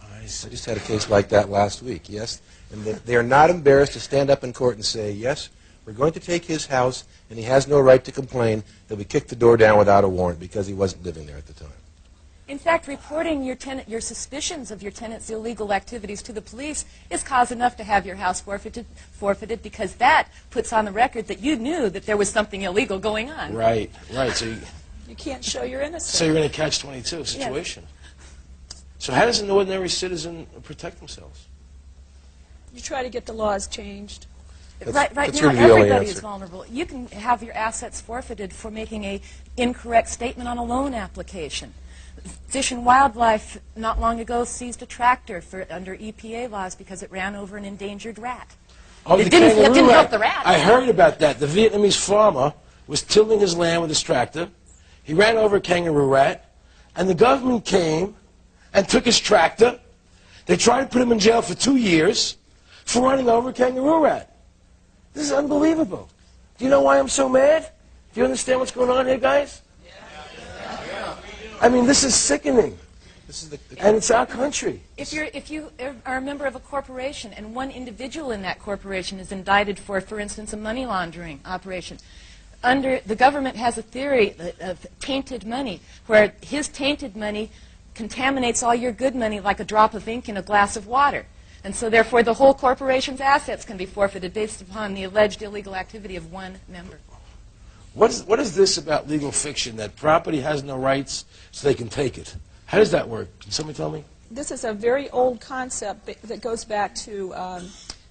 I just had a case like that last week, yes? And they are not embarrassed to stand up in court and say, yes, we're going to take his house, and he has no right to complain that we kicked the door down without a warrant because he wasn't living there at the time. In fact, reporting your suspicions of your tenant's illegal activities to the police is cause enough to have your house forfeited because that puts on the record that you knew that there was something illegal going on. Right, right. So you can't show your innocence. So you're in a catch-22 situation. Yes. So how does an ordinary citizen protect themselves? You try to get the laws changed. Right now, everybody is vulnerable. You can have your assets forfeited for making an incorrect statement on a loan application. Fish and Wildlife not long ago seized a tractor under EPA laws because it ran over an endangered rat. Oh, it didn't help the rat. I heard about that. The Vietnamese farmer was tilling his land with his tractor. He ran over a kangaroo rat, and the government came and took his tractor. They tried to put him in jail for 2 years for running over a kangaroo rat. This is unbelievable. Do you know why I'm so mad? Do you understand what's going on here, guys? I mean, this is sickening. And it's our country. If you are a member of a corporation and one individual in that corporation is indicted for instance, a money laundering operation, the government has a theory of tainted money, where his tainted money contaminates all your good money like a drop of ink in a glass of water. And so, therefore, the whole corporation's assets can be forfeited based upon the alleged illegal activity of one member. What is this about legal fiction, that property has no rights so they can take it? How does that work? Can somebody tell me? This is a very old concept that goes back to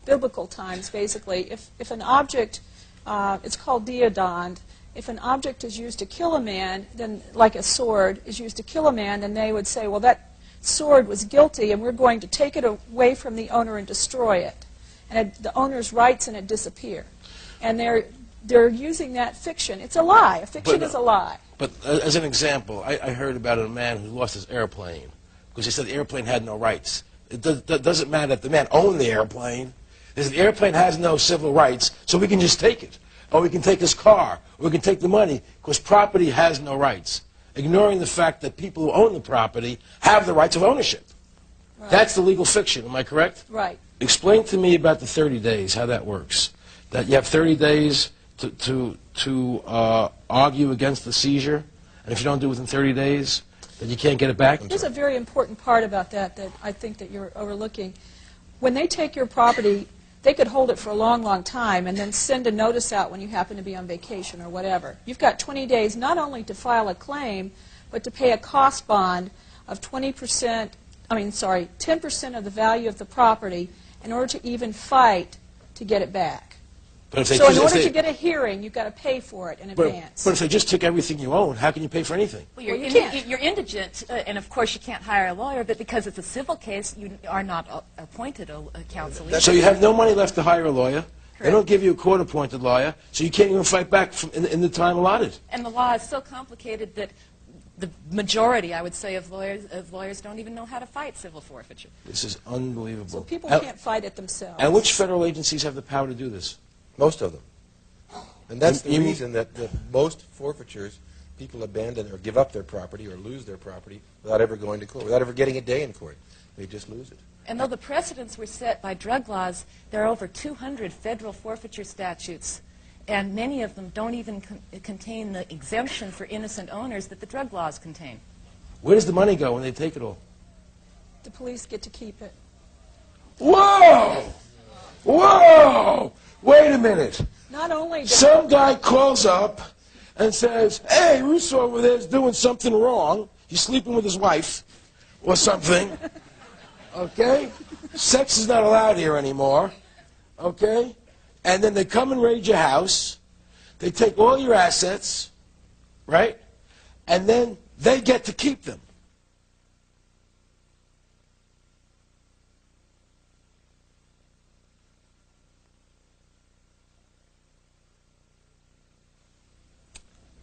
biblical times, basically. If an object, it's called deodond, if an object is used to kill a man, then like a sword is used to kill a man, then they would say, well, that sword was guilty and we're going to take it away from the owner and destroy it. And the owner's rights in it disappear. And they're using that fiction. It's a lie. A fiction is a lie. But as an example, I heard about a man who lost his airplane because he said the airplane had no rights. It doesn't matter if the man owned the airplane. He said the airplane has no civil rights, so we can just take it. Or we can take his car, or we can take the money, because property has no rights, ignoring the fact that people who own the property have the rights of ownership. Right. That's the legal fiction, am I correct? Right. Explain to me about the 30 days, how that works. That you have 30 days to argue against the seizure, and if you don't do it within 30 days, then you can't get it back? There's a very important part about that I think that you're overlooking. When they take your property, they could hold it for a long, long time and then send a notice out when you happen to be on vacation or whatever. You've got 20 days not only to file a claim, but to pay a cost bond of 10% of the value of the property in order to even fight to get it back. So in order to get a hearing, you've got to pay for it in advance. But if they just took everything you own, how can you pay for anything? Well, you're indigent, and of course you can't hire a lawyer, but because it's a civil case, you are not appointed a counsel. So you have no money left to hire a lawyer. Correct. They don't give you a court-appointed lawyer, so you can't even fight back in the time allotted. And the law is so complicated that the majority, I would say, of lawyers don't even know how to fight civil forfeiture. This is unbelievable. So people can't fight it themselves. And which federal agencies have the power to do this? Most of them. And that's the reason that most forfeitures, people abandon or give up their property or lose their property without ever going to court, without ever getting a day in court. They just lose it. And though the precedents were set by drug laws, there are over 200 federal forfeiture statutes, and many of them don't even contain the exemption for innocent owners that the drug laws contain. Where does the money go when they take it all? The police get to keep it. Whoa! Whoa! Wait a minute. Not only some guy calls up and says, hey, Russo over there is doing something wrong. He's sleeping with his wife or something. Okay? Sex is not allowed here anymore. Okay? And then they come and raid your house. They take all your assets, right? And then they get to keep them.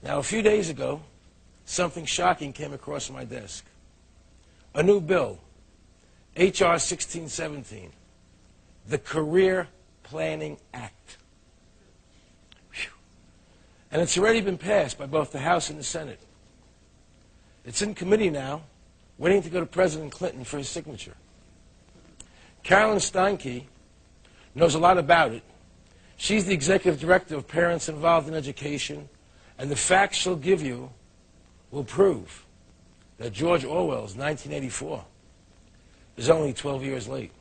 Now, a few days ago, something shocking came across my desk. A new bill, H.R. 1617, the Career Planning Act. Whew. And it's already been passed by both the House and the Senate. It's in committee now, waiting to go to President Clinton for his signature. Carolyn Steinke knows a lot about it. She's the executive director of Parents Involved in Education, and the facts she'll give you will prove that George Orwell's 1984 is only 12 years late.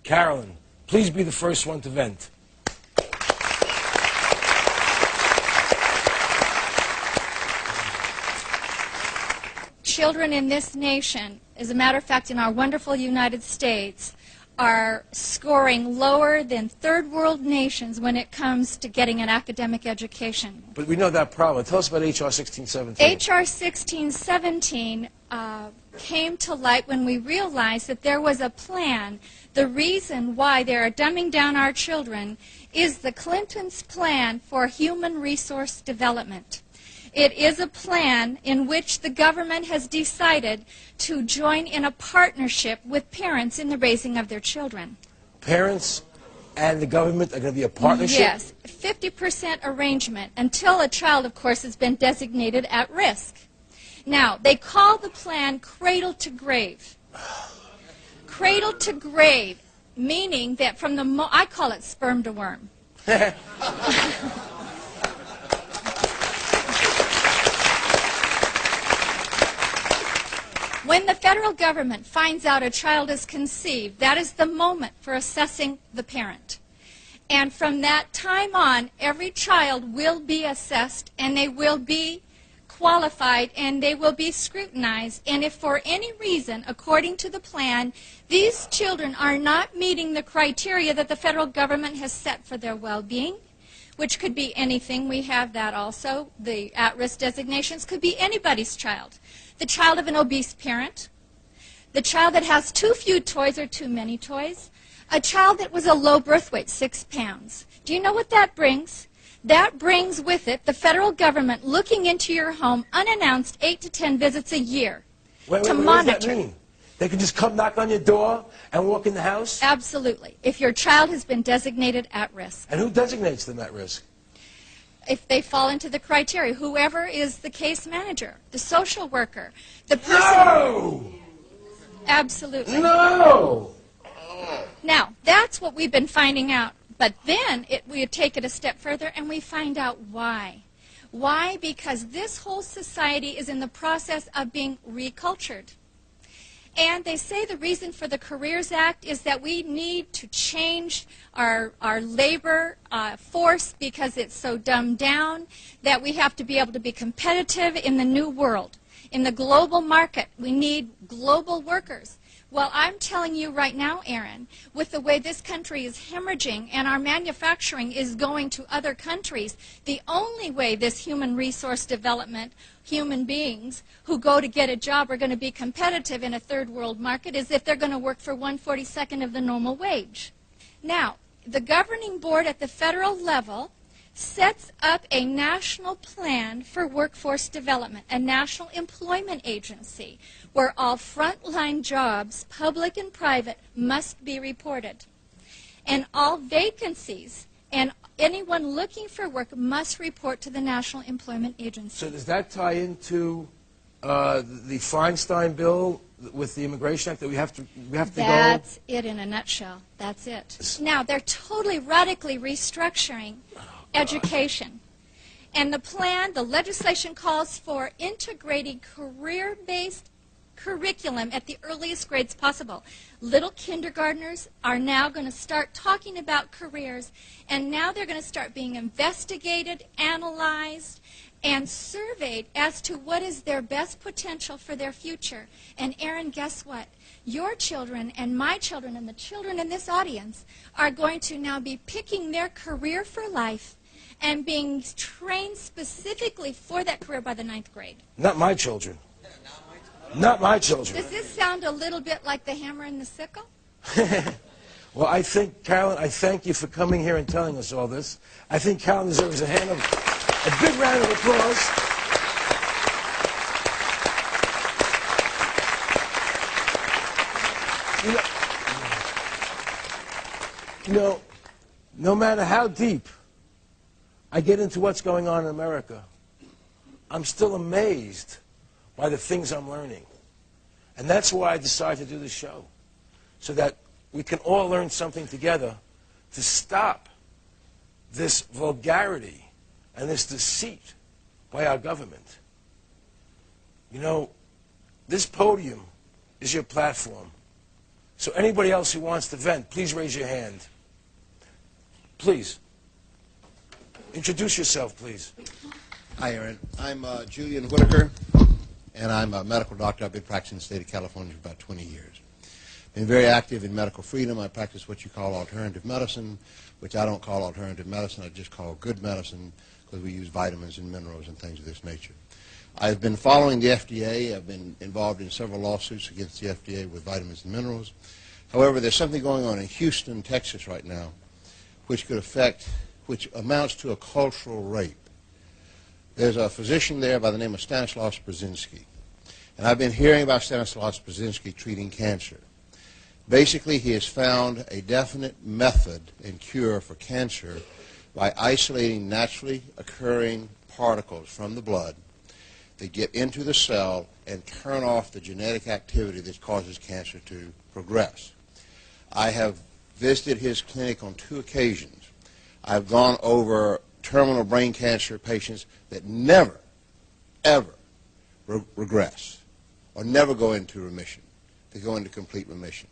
Carolyn, please be the first one to vent. Children in this nation, as a matter of fact, in our wonderful United States, are scoring lower than third world nations when it comes to getting an academic education. But we know that problem. Tell us about H.R. 1617. H.R. 1617 came to light when we realized that there was a plan. The reason why they are dumbing down our children is the Clintons' plan for human resource development. It is a plan in which the government has decided to join in a partnership with parents in the raising of their children. Parents and the government are going to be a partnership? Yes, 50% arrangement until a child, of course, has been designated at risk. Now, they call the plan cradle to grave. Cradle to grave, meaning that from the I call it sperm to worm. When the federal government finds out a child is conceived, that is the moment for assessing the parent. And from that time on, every child will be assessed, and they will be qualified, and they will be scrutinized. And if for any reason, according to the plan, these children are not meeting the criteria that the federal government has set for their well-being, which could be anything, we have that also, the at-risk designations could be anybody's child. The child of an obese parent, the child that has too few toys or too many toys, a child that was a low birth weight, 6 pounds. Do you know what that brings? That brings with it the federal government looking into your home unannounced 8 to 10 visits a year to monitor. What does that mean? They can just come knock on your door and walk in the house? Absolutely. If your child has been designated at risk. And who designates them at risk? If they fall into the criteria, whoever is the case manager, the social worker, the person... No! Absolutely. No! Now, that's what we've been finding out. But then we take it a step further and we find out why. Why? Because this whole society is in the process of being recultured. And they say the reason for the Careers Act is that we need to change our labor force because it's so dumbed down, that we have to be able to be competitive in the new world. In the global market, we need global workers. Well, I'm telling you right now, Aaron, with the way this country is hemorrhaging and our manufacturing is going to other countries, the only way this human resource development, human beings who go to get a job are going to be competitive in a third world market is if they're going to work for 1/42nd of the normal wage. Now, the governing board at the federal level sets up a national plan for workforce development, a national employment agency, where all frontline jobs, public and private, must be reported. And all vacancies and anyone looking for work must report to the National Employment Agency. So does that tie into the Feinstein bill with the Immigration Act that we have to go? That's it in a nutshell. That's it. Now, they're totally radically restructuring education. And the plan, the legislation calls for integrating career-based curriculum at the earliest grades possible. Little kindergartners are now going to start talking about careers, and now they're going to start being investigated, analyzed, and surveyed as to what is their best potential for their future. And Aaron, guess what? Your children and my children and the children in this audience are going to now be picking their career for life and being trained specifically for that career by the 9th grade. Not my children. Not my children. Does this sound a little bit like the hammer and the sickle? Well, I think, Carolyn, I thank you for coming here and telling us all this. I think Carolyn deserves a big round of applause. You know, no matter how deep I get into what's going on in America, I'm still amazed by the things I'm learning. And that's why I decided to do this show, so that we can all learn something together to stop this vulgarity and this deceit by our government. You know, this podium is your platform. So anybody else who wants to vent, please raise your hand. Please. Introduce yourself, please. Hi, Aaron. I'm Julian Whitaker, and I'm a medical doctor. I've been practicing in the state of California for about 20 years. Been very active in medical freedom. I practice what you call alternative medicine, which I don't call alternative medicine. I just call good medicine, because we use vitamins and minerals and things of this nature. I've been following the FDA. I've been involved in several lawsuits against the FDA with vitamins and minerals. However, there's something going on in Houston, Texas right now, which amounts to a cultural rape. There's a physician there by the name of Stanislaus Brzezinski. And I've been hearing about Stanislaus Brzezinski treating cancer. Basically, he has found a definite method and cure for cancer by isolating naturally occurring particles from the blood that get into the cell and turn off the genetic activity that causes cancer to progress. I have visited his clinic on 2 occasions. I've gone over terminal brain cancer patients that never, ever regress or never go into remission. They go into complete remission.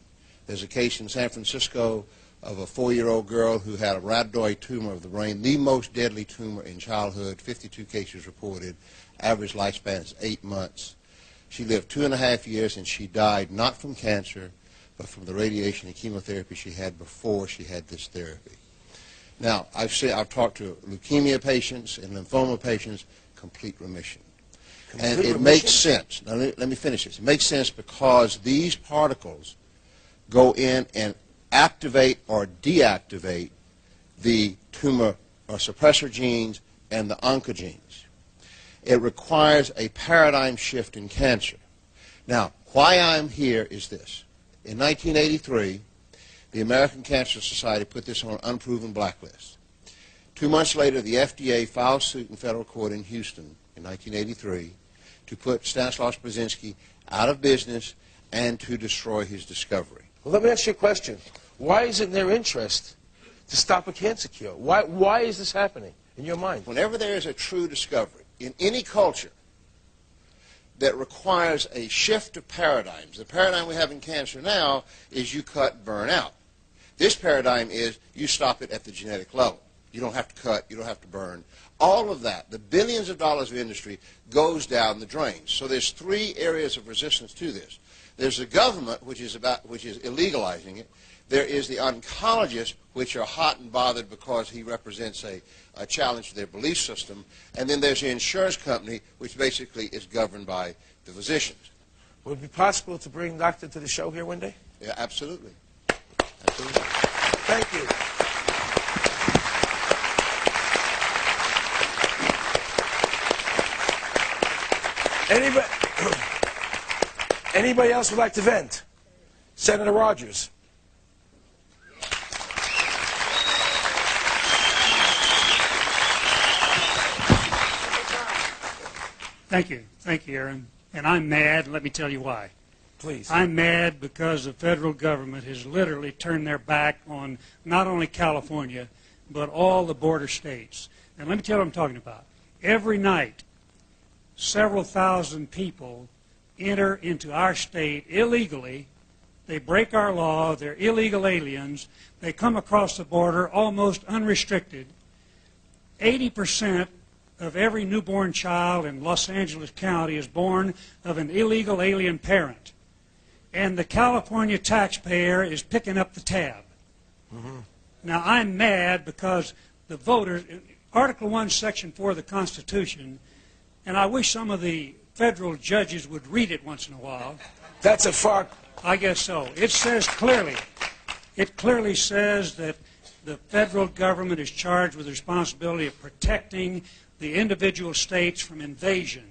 There's a case in San Francisco of a 4-year-old girl who had a rhabdoid tumor of the brain, the most deadly tumor in childhood, 52 cases reported, average lifespan is 8 months. She lived 2.5 years, and she died not from cancer, but from the radiation and chemotherapy she had before she had this therapy. Now, I've talked to leukemia patients and lymphoma patients, complete remission. And it makes sense. Now, let me finish this. It makes sense because these particles go in and activate or deactivate the tumor or suppressor genes and the oncogenes. It requires a paradigm shift in cancer. Now, why I'm here is this. In 1983, the American Cancer Society put this on an unproven blacklist. 2 months later, the FDA filed suit in federal court in Houston in 1983 to put Stanislaus Brzezinski out of business and to destroy his discovery. Well, let me ask you a question. Why is it in their interest to stop a cancer cure? Why is this happening in your mind? Whenever there is a true discovery in any culture that requires a shift of paradigms, the paradigm we have in cancer now is you cut, burn out. This paradigm is you stop it at the genetic level. You don't have to cut. You don't have to burn. All of that, the billions of dollars of industry, goes down the drain. So there's three areas of resistance to this. There's the government, which is illegalizing it. There is the oncologists, which are hot and bothered because he represents a challenge to their belief system. And then there's the insurance company, which basically is governed by the physicians. Would it be possible to bring Doctor to the show here one day? Yeah, absolutely. Absolutely. Thank you. Anybody else would like to vent? Senator Rogers. Thank you, Aaron. And I'm mad, and let me tell you why. Please. I'm mad because the federal government has literally turned their back on not only California, but all the border states. And let me tell you what I'm talking about. Every night, several thousand people enter into our state illegally. They break our law. They're illegal aliens. They come across the border almost unrestricted. 80% of every newborn child in Los Angeles County is born of an illegal alien parent. And the California taxpayer is picking up the tab. Mm-hmm. Now, I'm mad because the voters, Article 1, Section 4 of the Constitution, and I wish some of the federal judges would read it once in a while. That's a far... I guess so. It says clearly, it clearly says that the federal government is charged with the responsibility of protecting the individual states from invasion.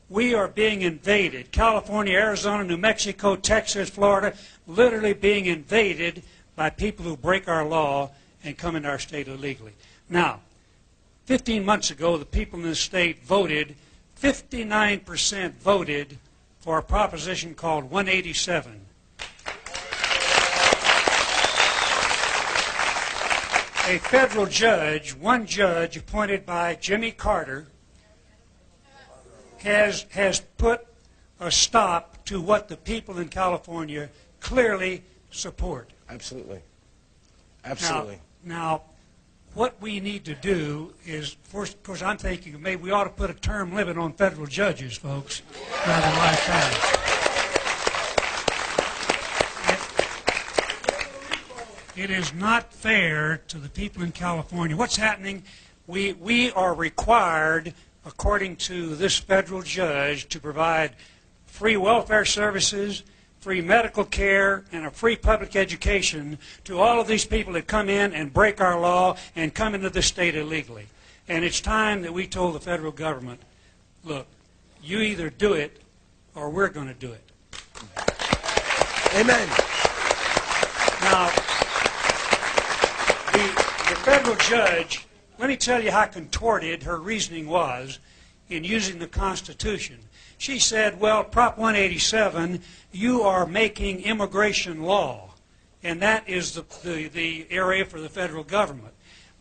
We are being invaded. California, Arizona, New Mexico, Texas, Florida, literally being invaded by people who break our law and come into our state illegally. Now, 15 months ago, the people in this state voted, 59% voted for a proposition called 187. A federal judge, one judge appointed by Jimmy Carter, has put a stop to what the people in California clearly support. Absolutely. Absolutely. Now, what we need to do is, of course, I'm thinking maybe we ought to put a term limit on federal judges, folks, rather than lifetime. It is not fair to the people in California. What's happening? We are required, according to this federal judge, to provide free welfare services, free medical care, and a free public education to all of these people that come in and break our law and come into the state illegally. And it's time that we told the federal government, look, you either do it or we're going to do it. Amen. Now, the federal judge, let me tell you how contorted her reasoning was in using the Constitution. She said, well, Prop 187, you are making immigration law, and that is the area for the federal government.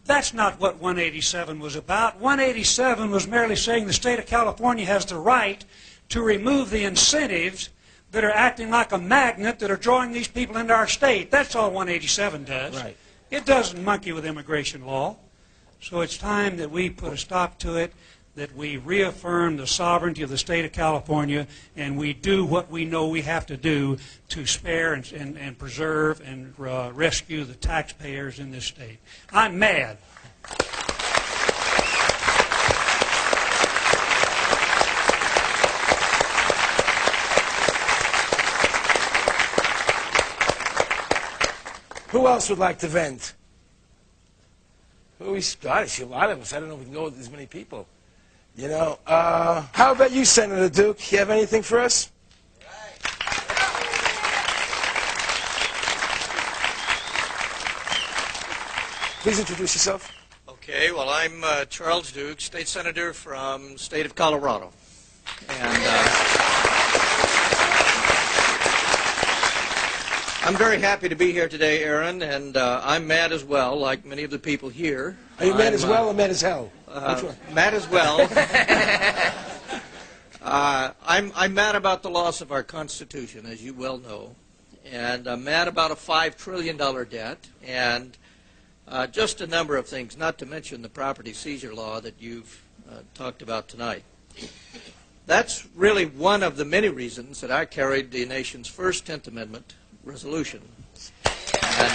That's not what 187 was about. 187 was merely saying the state of California has the right to remove the incentives that are acting like a magnet that are drawing these people into our state. That's all 187 does. Right. It doesn't monkey with immigration law. So it's time that we put a stop to it, that we reaffirm the sovereignty of the state of California, and we do what we know we have to do to spare and preserve and rescue the taxpayers in this state. I'm mad. Who else would like to vent? God, I see a lot of us. I don't know if we can go with as many people. You know, how about you, Senator Duke? You have anything for us? Please introduce yourself. Okay, well, I'm Charles Duke, state senator from the state of Colorado. And I'm very happy to be here today, Aaron, and I'm mad as well, like many of the people here. Are you mad as well or mad as hell? Mad as well. I'm mad about the loss of our Constitution, as you well know, and I'm mad about a $5 trillion debt, and Just a number of things, not to mention the property seizure law that you've talked about tonight. That's really one of the many reasons that I carried the nation's first 10th Amendment resolution. And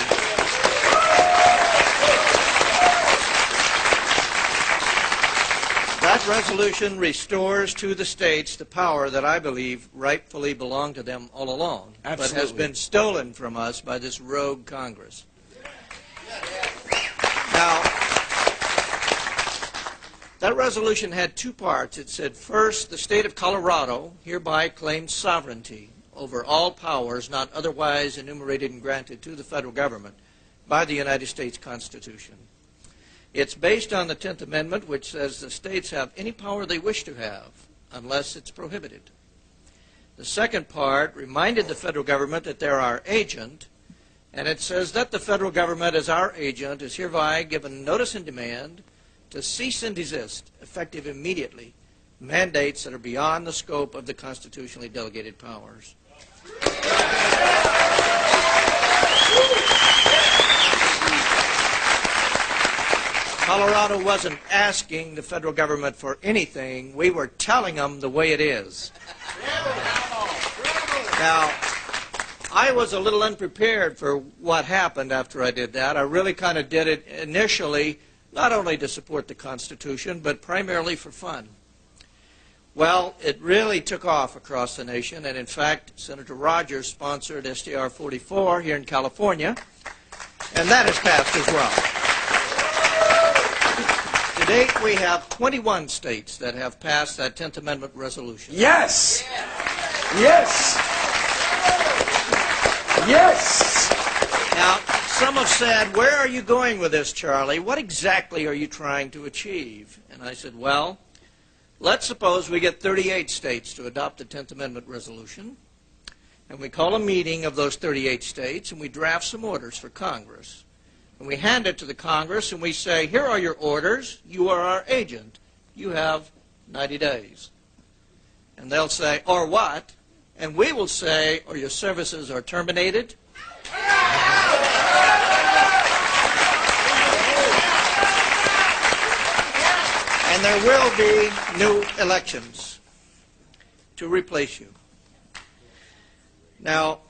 that resolution restores to the states the power that I believe rightfully belonged to them all along, Absolutely. but has been stolen from us by this rogue Congress. Now, that resolution had two parts. It said, first, the state of Colorado hereby claims sovereignty over all powers not otherwise enumerated and granted to the federal government by the United States Constitution. It's based on the 10th Amendment, which says the states have any power they wish to have unless it's prohibited. The second part reminded the federal government that they're our agent, and it says that the federal government as our agent is hereby given notice and demand to cease and desist, effective immediately, mandates that are beyond the scope of the constitutionally delegated powers. Colorado wasn't asking the federal government for anything. We were telling them the way it is. Now, I was a little unprepared for what happened after I did that. I really kind of did it initially, not only to support the Constitution, but primarily for fun. Well, it really took off across the nation, and in fact, Senator Rogers sponsored SDR 44 here in California, and that has passed as well. To date, we have 21 states that have passed that 10th Amendment resolution. Yes! Yes! Yes! Now, some have said, where are you going with this, Charlie? What exactly are you trying to achieve? And I said, well, let's suppose we get 38 states to adopt the 10th Amendment resolution, and we call a meeting of those 38 states, and we draft some orders for Congress. And we hand it to the Congress, and we say, here are your orders. You are our agent. You have 90 days. And they'll say, or what? And we will say, or your services are terminated. And there will be new elections to replace you. Now,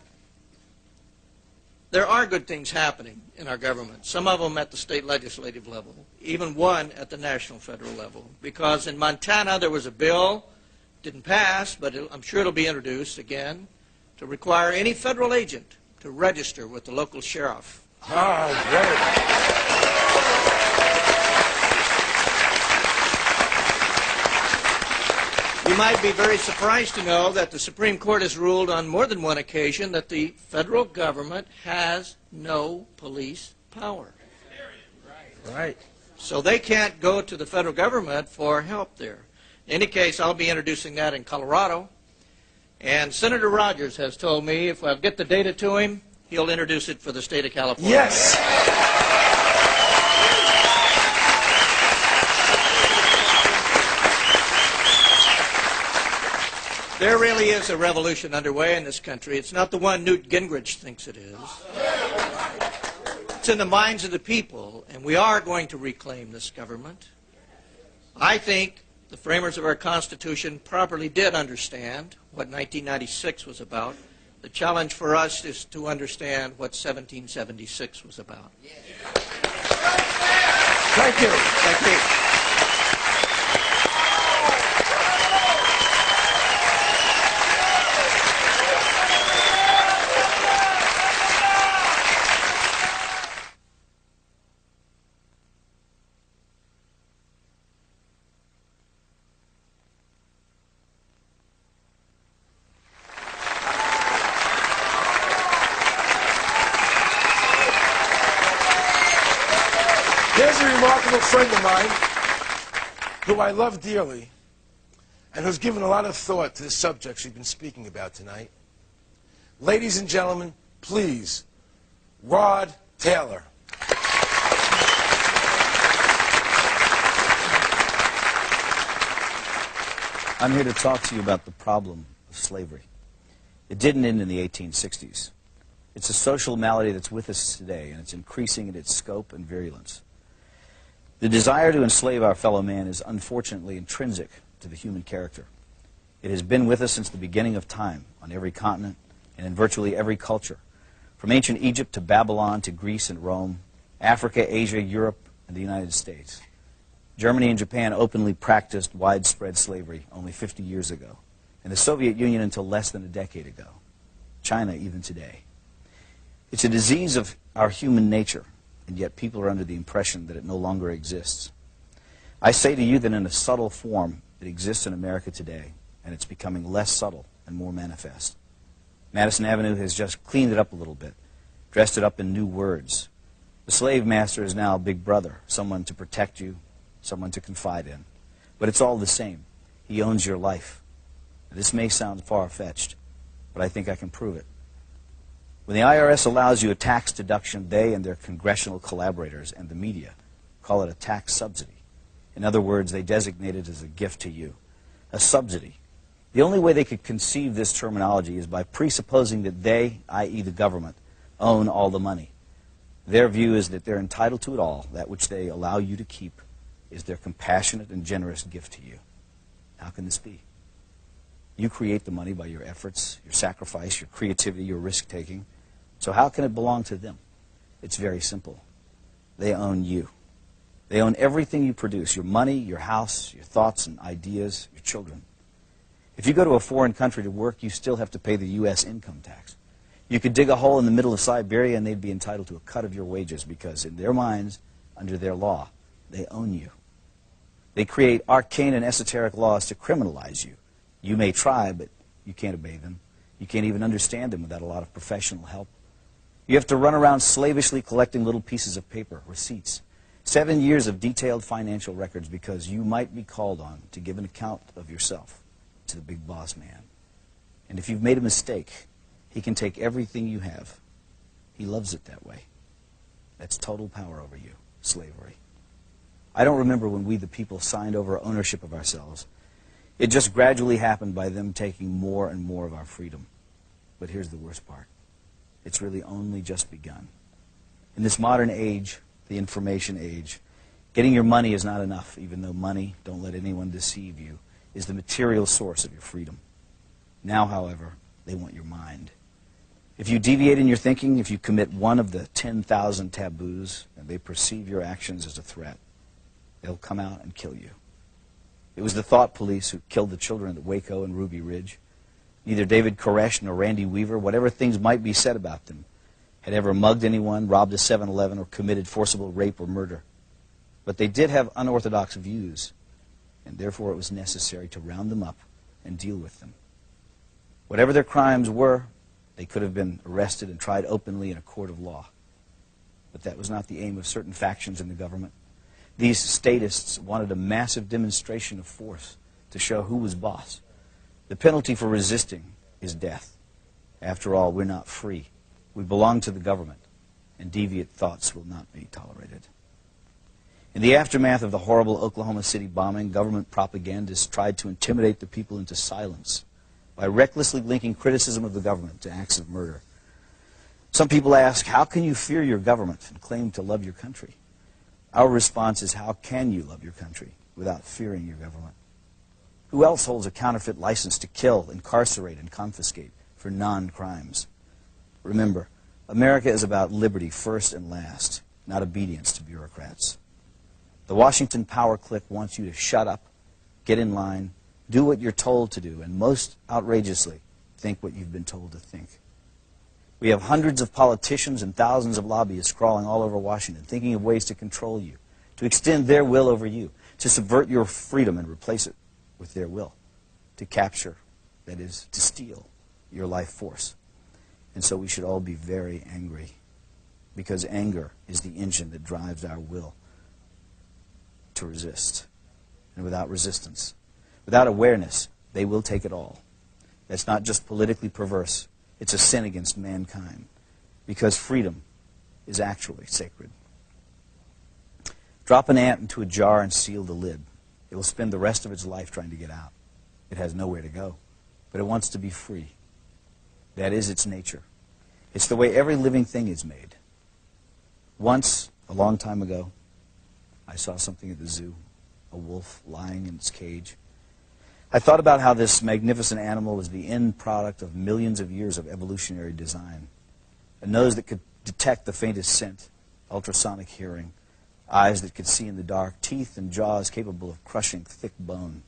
there are good things happening in our government, some of them at the state legislative level, even one at the national federal level. Because in Montana there was a bill, didn't pass, but I'm sure it'll be introduced again, to require any federal agent to register with the local sheriff. You might be very surprised to know that the Supreme Court has ruled on more than one occasion that the federal government has no police power. Right. So they can't go to the federal government for help there. In any case, I'll be introducing that in Colorado. And Senator Rogers has told me if I'll get the data to him, he'll introduce it for the state of California. Yes! There really is a revolution underway in this country. It's not the one Newt Gingrich thinks it is. It's in the minds of the people, and we are going to reclaim this government. I think the framers of our Constitution properly did understand what 1996 was about. The challenge for us is to understand what 1776 was about. Thank you. Thank you. Here's a remarkable friend of mine who I love dearly and who's given a lot of thought to the subjects we've been speaking about tonight. Ladies and gentlemen, please, Rod Taylor. I'm here to talk to you about the problem of slavery. It didn't end in the 1860s. It's a social malady that's with us today, and it's increasing in its scope and virulence. The desire to enslave our fellow man is unfortunately intrinsic to the human character. It has been with us since the beginning of time, on every continent and in virtually every culture, from ancient Egypt to Babylon to Greece and Rome, Africa, Asia, Europe, and the United States. Germany and Japan openly practiced widespread slavery only 50 years ago, and the Soviet Union until less than a decade ago. China even today. It's a disease of our human nature, and yet people are under the impression that it no longer exists. I say to you that in a subtle form it exists in America today, and it's becoming less subtle and more manifest. Madison Avenue has just cleaned it up a little bit, dressed it up in new words. The slave master is now Big Brother, someone to protect you, someone to confide in. But it's all the same. He owns your life. This may sound far-fetched, but I think I can prove it. When the IRS allows you a tax deduction, they and their congressional collaborators and the media call it a tax subsidy. In other words, they designate it as a gift to you, a subsidy. The only way they could conceive this terminology is by presupposing that they, i.e. the government, own all the money. Their view is that they're entitled to it all. That which they allow you to keep is their compassionate and generous gift to you. How can this be? You create the money by your efforts, your sacrifice, your creativity, your risk-taking. So how can it belong to them? It's very simple. They own you. They own everything you produce, your money, your house, your thoughts and ideas, your children. If you go to a foreign country to work, you still have to pay the U.S. income tax. You could dig a hole in the middle of Siberia and they'd be entitled to a cut of your wages because in their minds, under their law, they own you. They create arcane and esoteric laws to criminalize you. You may try, but you can't obey them. You can't even understand them without a lot of professional help. You have to run around slavishly collecting little pieces of paper, receipts, 7 years of detailed financial records because you might be called on to give an account of yourself to the big boss man. And if you've made a mistake, he can take everything you have. He loves it that way. That's total power over you, slavery. I don't remember when we, the people, signed over ownership of ourselves. It just gradually happened by them taking more and more of our freedom. But here's the worst part. It's really only just begun. In this modern age, the information age, getting your money is not enough, even though money, don't let anyone deceive you, is the material source of your freedom. Now, however, they want your mind. If you deviate in your thinking, if you commit one of the 10,000 taboos, and they perceive your actions as a threat, they'll come out and kill you. It was the thought police who killed the children at Waco and Ruby Ridge. Neither David Koresh nor Randy Weaver, whatever things might be said about them, had ever mugged anyone, robbed a 7-Eleven, or committed forcible rape or murder. But they did have unorthodox views, and therefore it was necessary to round them up and deal with them. Whatever their crimes were, they could have been arrested and tried openly in a court of law. But that was not the aim of certain factions in the government. These statists wanted a massive demonstration of force to show who was boss. The penalty for resisting is death. After all, we're not free. We belong to the government, and deviant thoughts will not be tolerated. In the aftermath of the horrible Oklahoma City bombing, government propagandists tried to intimidate the people into silence by recklessly linking criticism of the government to acts of murder. Some people ask, how can you fear your government and claim to love your country? Our response is, how can you love your country without fearing your government? Who else holds a counterfeit license to kill, incarcerate, and confiscate for non-crimes? Remember, America is about liberty first and last, not obedience to bureaucrats. The Washington power clique wants you to shut up, get in line, do what you're told to do, and most outrageously, think what you've been told to think. We have hundreds of politicians and thousands of lobbyists crawling all over Washington, thinking of ways to control you, to extend their will over you, to subvert your freedom and replace it with their will, to capture, that is, to steal your life force. And so we should all be very angry, because anger is the engine that drives our will to resist. And without resistance, without awareness, they will take it all. That's not just politically perverse. It's a sin against mankind, because freedom is actually sacred. Drop an ant into a jar and seal the lid. It will spend the rest of its life trying to get out. It has nowhere to go, but it wants to be free. That is its nature. It's the way every living thing is made. Once, a long time ago, I saw something at the zoo, a wolf lying in its cage. I thought about how this magnificent animal is the end product of millions of years of evolutionary design. A nose that could detect the faintest scent, ultrasonic hearing, eyes that could see in the dark, teeth and jaws capable of crushing thick bone,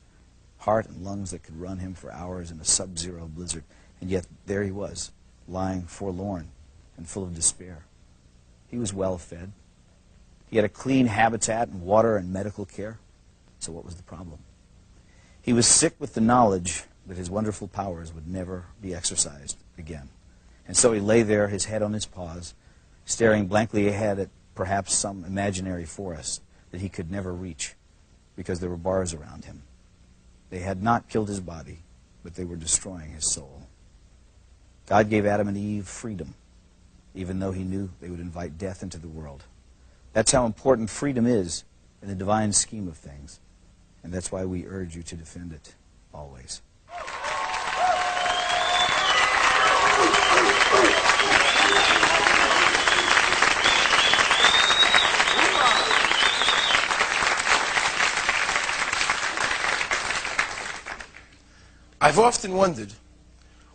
heart and lungs that could run him for hours in a sub-zero blizzard. And yet there he was, lying forlorn and full of despair. He was well fed. He had a clean habitat and water and medical care. So what was the problem? He was sick with the knowledge that his wonderful powers would never be exercised again. And so he lay there, his head on his paws, staring blankly ahead at perhaps some imaginary forest that he could never reach because there were bars around him. They had not killed his body, but they were destroying his soul. God gave Adam and Eve freedom, even though he knew they would invite death into the world. That's how important freedom is in the divine scheme of things. And that's why we urge you to defend it always. I've often wondered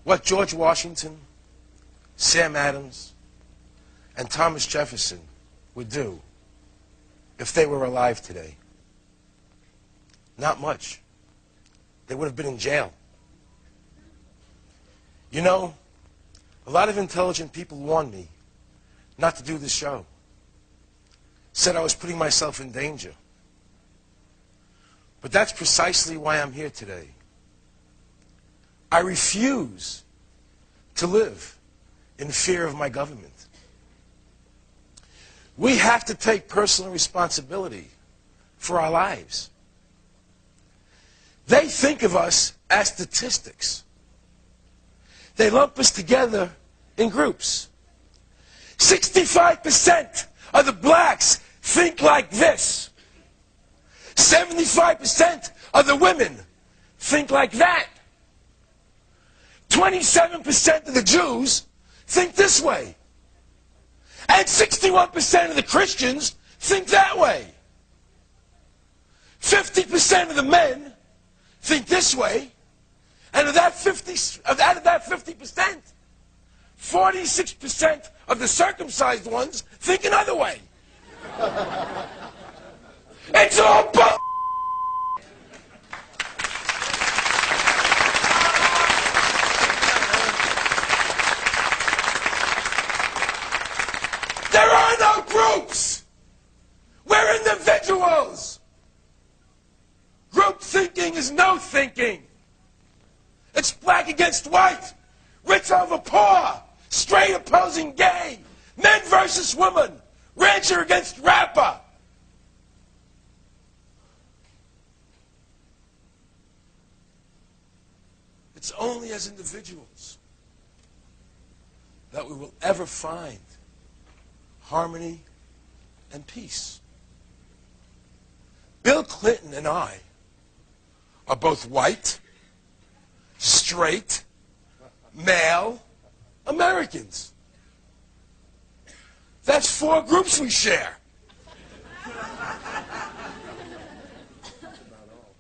what George Washington, Sam Adams, and Thomas Jefferson would do if they were alive today. Not much. They would have been in jail. You know, a lot of intelligent people warned me not to do this show. Said I was putting myself in danger. But that's precisely why I'm here today. I refuse to live in fear of my government. We have to take personal responsibility for our lives. They think of us as statistics. They lump us together in groups. 65% of the blacks think like this. 75% of the women think like that. 27% of the Jews think this way. And 61% of the Christians think that way. 50% of the men think this way. And out of that 50%, 46% of the circumcised ones think another way. It's all bull. There are no groups. We're individuals. Group thinking is no thinking. It's black against white, rich over poor, straight opposing gay, men versus women, rancher against rapper. It's only as individuals that we will ever find harmony and peace. Bill Clinton and I are both white, straight, male Americans. That's 4 groups we share.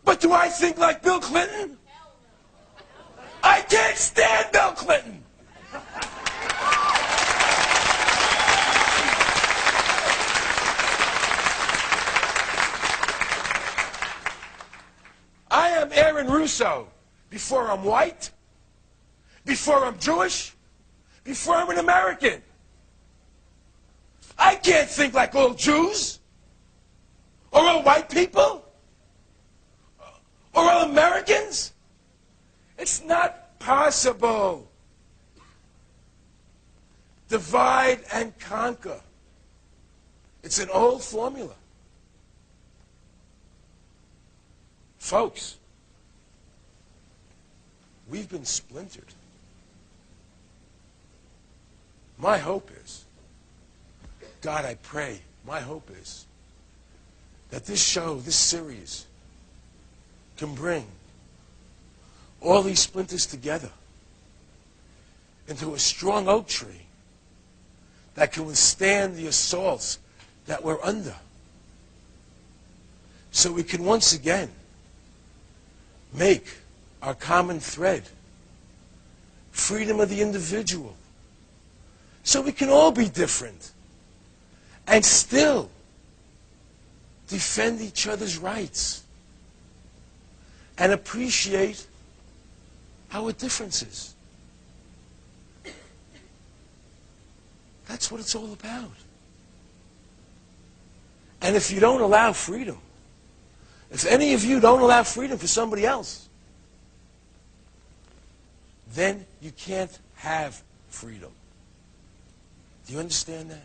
But do I think like Bill Clinton? I can't stand Bill Clinton. I am Aaron Russo before I'm white, before I'm Jewish, before I'm an American. I can't think like all Jews, or all white people, or all Americans. It's not possible. Divide and conquer. It's an old formula. Folks, we've been splintered. My hope is, God, I pray, my hope is that this show, this series, can bring all these splinters together into a strong oak tree that can withstand the assaults that we're under. So we can once again make our common thread freedom of the individual. So we can all be different and still defend each other's rights and appreciate our differences. That's what it's all about. And if you don't allow freedom, if any of you don't allow freedom for somebody else, then you can't have freedom. Do you understand that?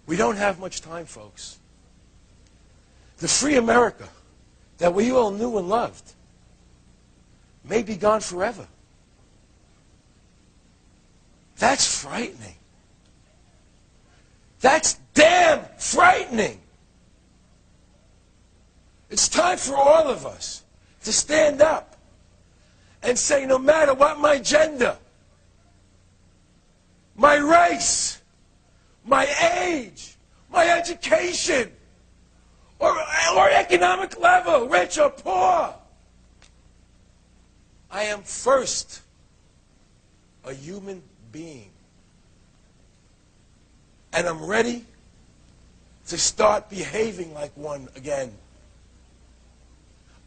We don't have much time, folks. The free America that we all knew and loved may be gone forever. That's frightening. That's damn frightening. It's time for all of us to stand up and say, no matter what my gender, my race, my age, my education, or economic level, rich or poor, I am first a human being. And I'm ready to start behaving like one again.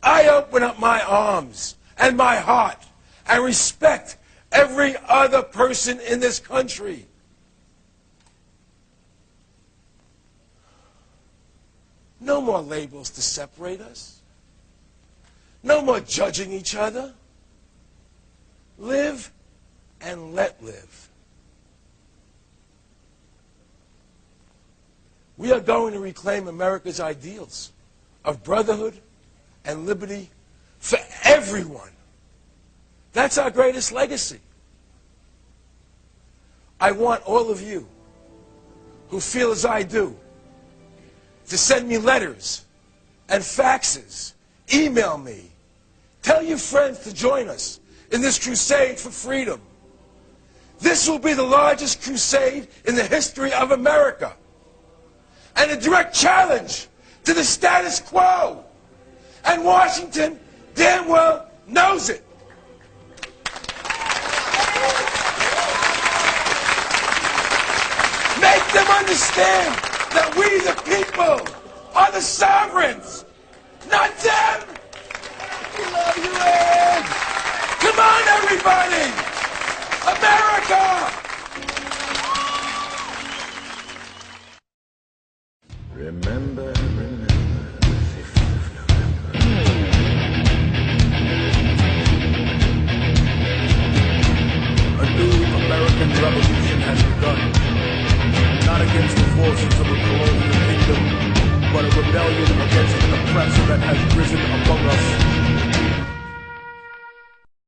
I open up my arms and my heart and respect every other person in this country. No more labels to separate us. No more judging each other. Live and let live. We are going to reclaim America's ideals of brotherhood and liberty for everyone. That's our greatest legacy. I want all of you who feel as I do to send me letters and faxes. Email me. Tell your friends to join us in this crusade for freedom. This will be the largest crusade in the history of America, and a direct challenge to the status quo. And Washington damn well knows it. Make them understand that we, the people, are the sovereigns, not them. We love you, Ed. Come on, everybody. America. Remember the 5th of November. A new American revolution has begun. Not against the forces of a colonial kingdom, but a rebellion against an oppressor that has risen among us.